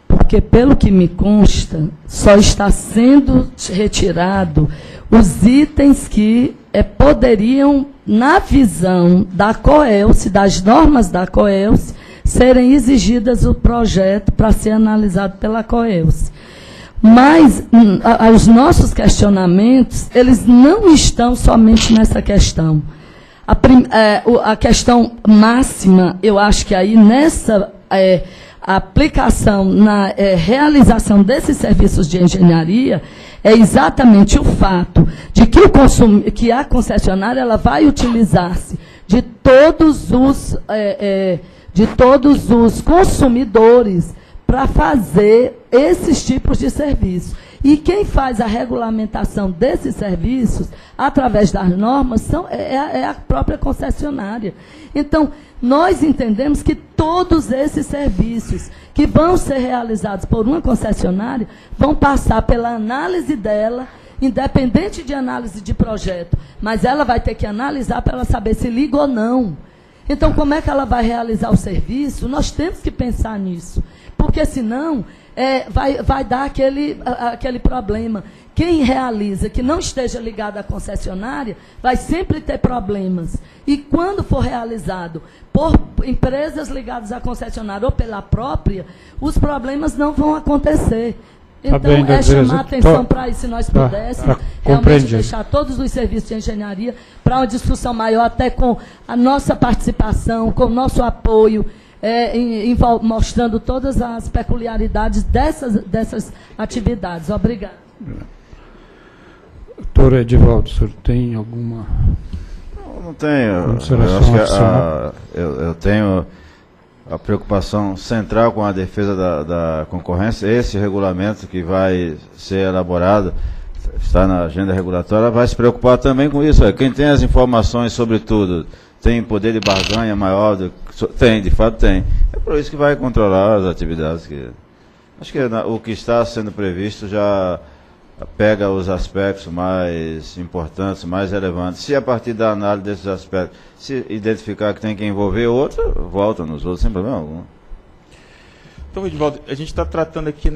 Porque, pelo que me consta, só está sendo retirado os itens que poderiam, na visão da COELS, das normas da COELS, serem exigidas o projeto para ser analisado pela COELS. Mas os nossos questionamentos, eles não estão somente nessa questão. A questão máxima, eu acho que aí nessa aplicação, na realização desses serviços de engenharia, é exatamente o fato de que a concessionária ela vai utilizar-se de todos os consumidores para fazer esses tipos de serviços. E quem faz a regulamentação desses serviços, através das normas, é a própria concessionária. Então, nós entendemos que todos esses serviços que vão ser realizados por uma concessionária vão passar pela análise dela, independente de análise de projeto, mas ela vai ter que analisar para ela saber se liga ou não. Então, como é que ela vai realizar o serviço? Nós temos que pensar nisso, porque senão vai dar aquele problema. Quem realiza, que não esteja ligado à concessionária, vai sempre ter problemas. E quando for realizado por empresas ligadas à concessionária ou pela própria, os problemas não vão acontecer. Então, chamar atenção para isso, se nós pudéssemos, realmente deixar todos os serviços de engenharia para uma discussão maior, até com a nossa participação, com o nosso apoio, mostrando todas as peculiaridades dessas atividades. Obrigada. Doutor Edivaldo, o senhor tem alguma... Não tenho. Eu tenho a preocupação central com a defesa da concorrência. Esse regulamento que vai ser elaborado, está na agenda regulatória, vai se preocupar também com isso. Quem tem as informações sobre tudo, tem poder de barganha maior? Tem, de fato tem. É por isso que vai controlar as atividades. Acho que o que está sendo previsto já pega os aspectos mais importantes, mais relevantes. Se a partir da análise desses aspectos se identificar que tem que envolver outro, volta nos outros, sem problema algum. Então, Edivaldo, a gente está tratando aqui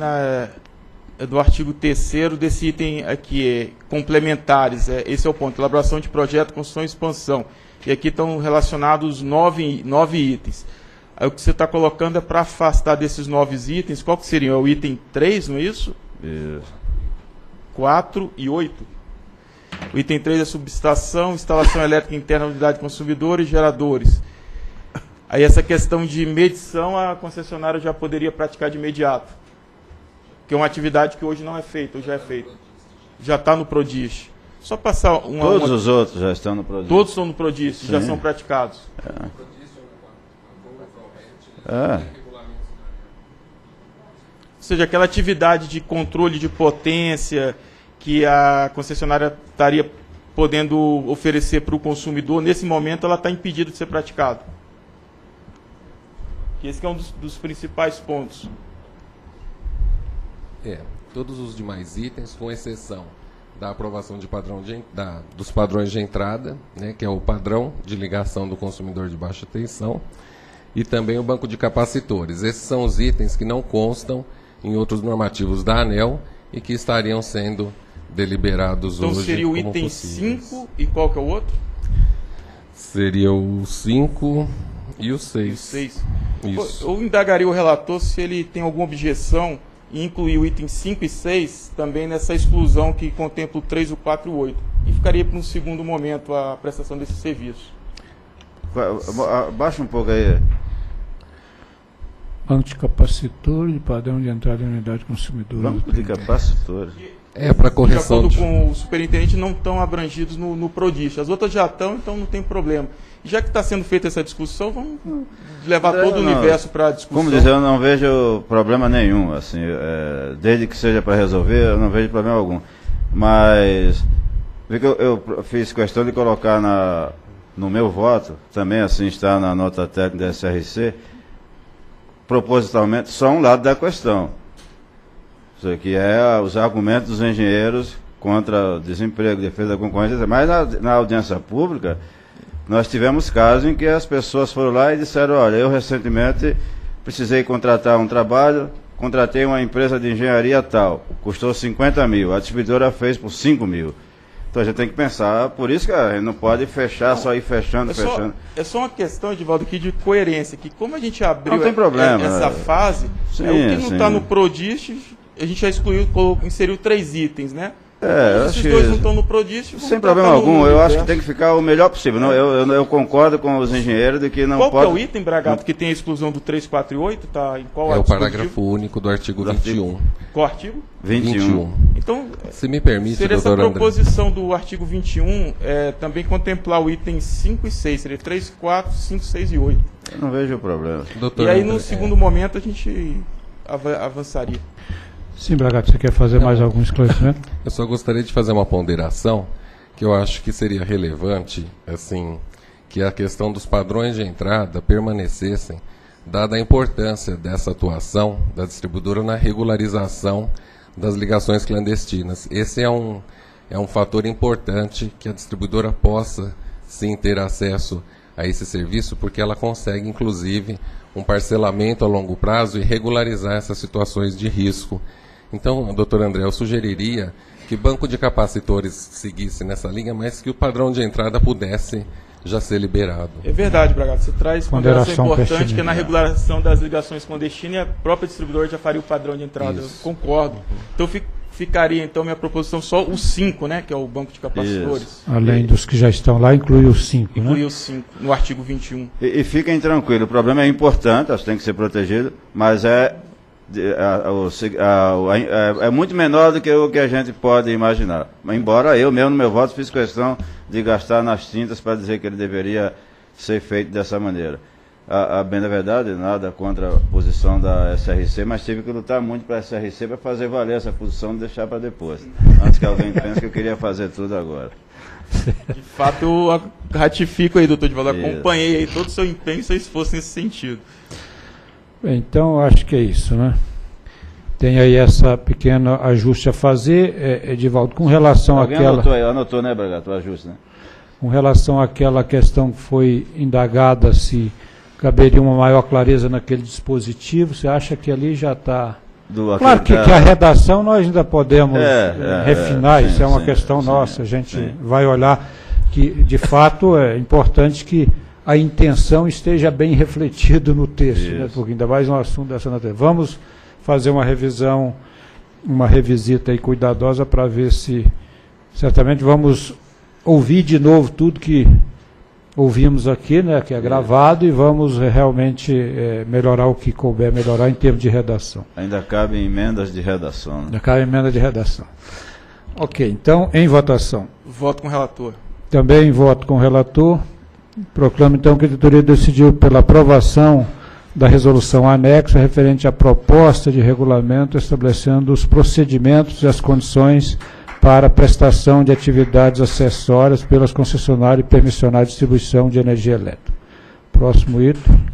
do artigo 3º desse item aqui, complementares. Esse é o ponto, elaboração de projeto, construção e expansão. E aqui estão relacionados 9 itens. Aí o que você está colocando é para afastar desses 9 itens, qual que seria? É o item 3, não é isso? Isso. 4 e 8? O item 3 é subestação, instalação elétrica interna da unidade consumidora e geradores. Aí essa questão de medição a concessionária já poderia praticar de imediato, que é uma atividade que hoje não é feita, ou já é feita. Já está no Prodis. Só passar Todos os outros já estão no Prodis. Todos estão no Prodis, já são praticados. Ou seja, aquela atividade de controle de potência que a concessionária estaria podendo oferecer para o consumidor, nesse momento ela está impedida de ser praticada. Esse que é um dos principais pontos. Todos os demais itens, com exceção da aprovação de dos padrões de entrada, né, que é o padrão de ligação do consumidor de baixa tensão, e também o banco de capacitores. Esses são os itens que não constam em outros normativos da ANEEL e que estariam sendo deliberados hoje. Então seria o item 5 e qual que é o outro? Seria o 5 e o 6. Isso. Eu indagaria o relator se ele tem alguma objeção em incluir o item 5 e 6 também nessa exclusão que contempla o 3, o 4 e o 8. E ficaria para um segundo momento a prestação desse serviço. Baixa um pouco aí. Banco de capacitores e padrão de entrada em unidade consumidora. Banco de capacitores. Para correção. De acordo com o superintendente, não estão abrangidos no Prodis. As outras já estão, então não tem problema. E já que está sendo feita essa discussão, vamos levar todo o universo para a discussão. Como dizer, eu não vejo problema nenhum. Assim, desde que seja para resolver, eu não vejo problema algum. Mas eu fiz questão de colocar no meu voto, também assim está na nota técnica da SRC, propositalmente só um lado da questão. Isso que é os argumentos dos engenheiros contra o desemprego, defesa da concorrência. Mas na audiência pública, nós tivemos casos em que as pessoas foram lá e disseram, olha, eu recentemente precisei contratar um trabalho, contratei uma empresa de engenharia tal, custou 50 mil, a distribuidora fez por 5 mil. Então a gente tem que pensar, por isso que a gente não pode fechar, só ir fechando. É só uma questão, Edivaldo, aqui de coerência, que como a gente abriu essa fase, o que não está no Prodis, a gente já inseriu 3 itens, né? Esses dois não estão no Prodis. Sem problema algum, eu acho que tem que ficar o melhor possível. Não, eu concordo com os engenheiros de que não pode... Qual que é o item, Bragato, que tem a exclusão do 3, 4 e 8? Tá, em qual é o parágrafo único do artigo 21. Qual artigo? 21. Então, se me permite, seria essa proposição do artigo 21 também contemplar o item 5 e 6, seria 3, 4, 5, 6 e 8. Eu não vejo problema. E aí, no segundo momento, a gente avançaria. Sim, Bragato, você quer fazer mais algum esclarecimento? Eu só gostaria de fazer uma ponderação que eu acho que seria relevante, assim, que a questão dos padrões de entrada permanecessem, dada a importância dessa atuação da distribuidora na regularização das ligações clandestinas. Esse é um fator importante que a distribuidora possa, sim, ter acesso a esse serviço, porque ela consegue, inclusive, um parcelamento a longo prazo e regularizar essas situações de risco. Então, doutor André, eu sugeriria que banco de capacitores seguisse nessa linha, mas que o padrão de entrada pudesse já ser liberado. É verdade, Bragato. Você traz ponderação importante, que é na regulação das ligações clandestinas, a própria distribuidora já faria o padrão de entrada. Isso. Eu concordo. Então, ficaria, então, minha proposição só o 5, né, que é o banco de capacitores. Isso. Além dos que já estão lá, inclui o 5, inclui o 5, no artigo 21. E fiquem tranquilos, o problema é importante, acho que tem que ser protegido, mas é muito menor do que o que a gente pode imaginar. Embora eu mesmo, no meu voto, fiz questão de gastar nas tintas para dizer que ele deveria ser feito dessa maneira. Bem da verdade, nada contra a posição da SRC, mas tive que lutar muito para a SRC para fazer valer essa posição e deixar para depois. Antes que alguém pense que eu queria fazer tudo agora. De fato, eu ratifico aí, doutor Edivaldo, acompanhei aí todo o seu empenho e seu esforço nesse sentido. Bem, então, acho que é isso, né? Tem aí essa pequena ajuste a fazer, Edivaldo, com relação àquela... Anotou, né, Bragato, o ajuste, né? Com relação àquela questão que foi indagada, se caberia uma maior clareza naquele dispositivo, você acha que ali já está... Claro que a redação nós ainda podemos refinar, isso é uma questão nossa, a gente vai olhar que, de fato, é importante que a intenção esteja bem refletida no texto, né, porque ainda mais um assunto dessa natureza. Vamos fazer uma revisão, uma revisita aí cuidadosa para ver se certamente vamos ouvir de novo tudo que ouvimos aqui, né, que é gravado, e vamos realmente melhorar o que couber melhorar em termos de redação. Ainda cabem emendas de redação. Né? Ainda cabe emenda de redação. Ok, então, em votação. Voto com o relator. Também voto com o relator. Proclamo, então, que a diretoria decidiu pela aprovação da resolução anexa referente à proposta de regulamento estabelecendo os procedimentos e as condições para a prestação de atividades acessórias pelas concessionárias e permissionárias de distribuição de energia elétrica. Próximo item.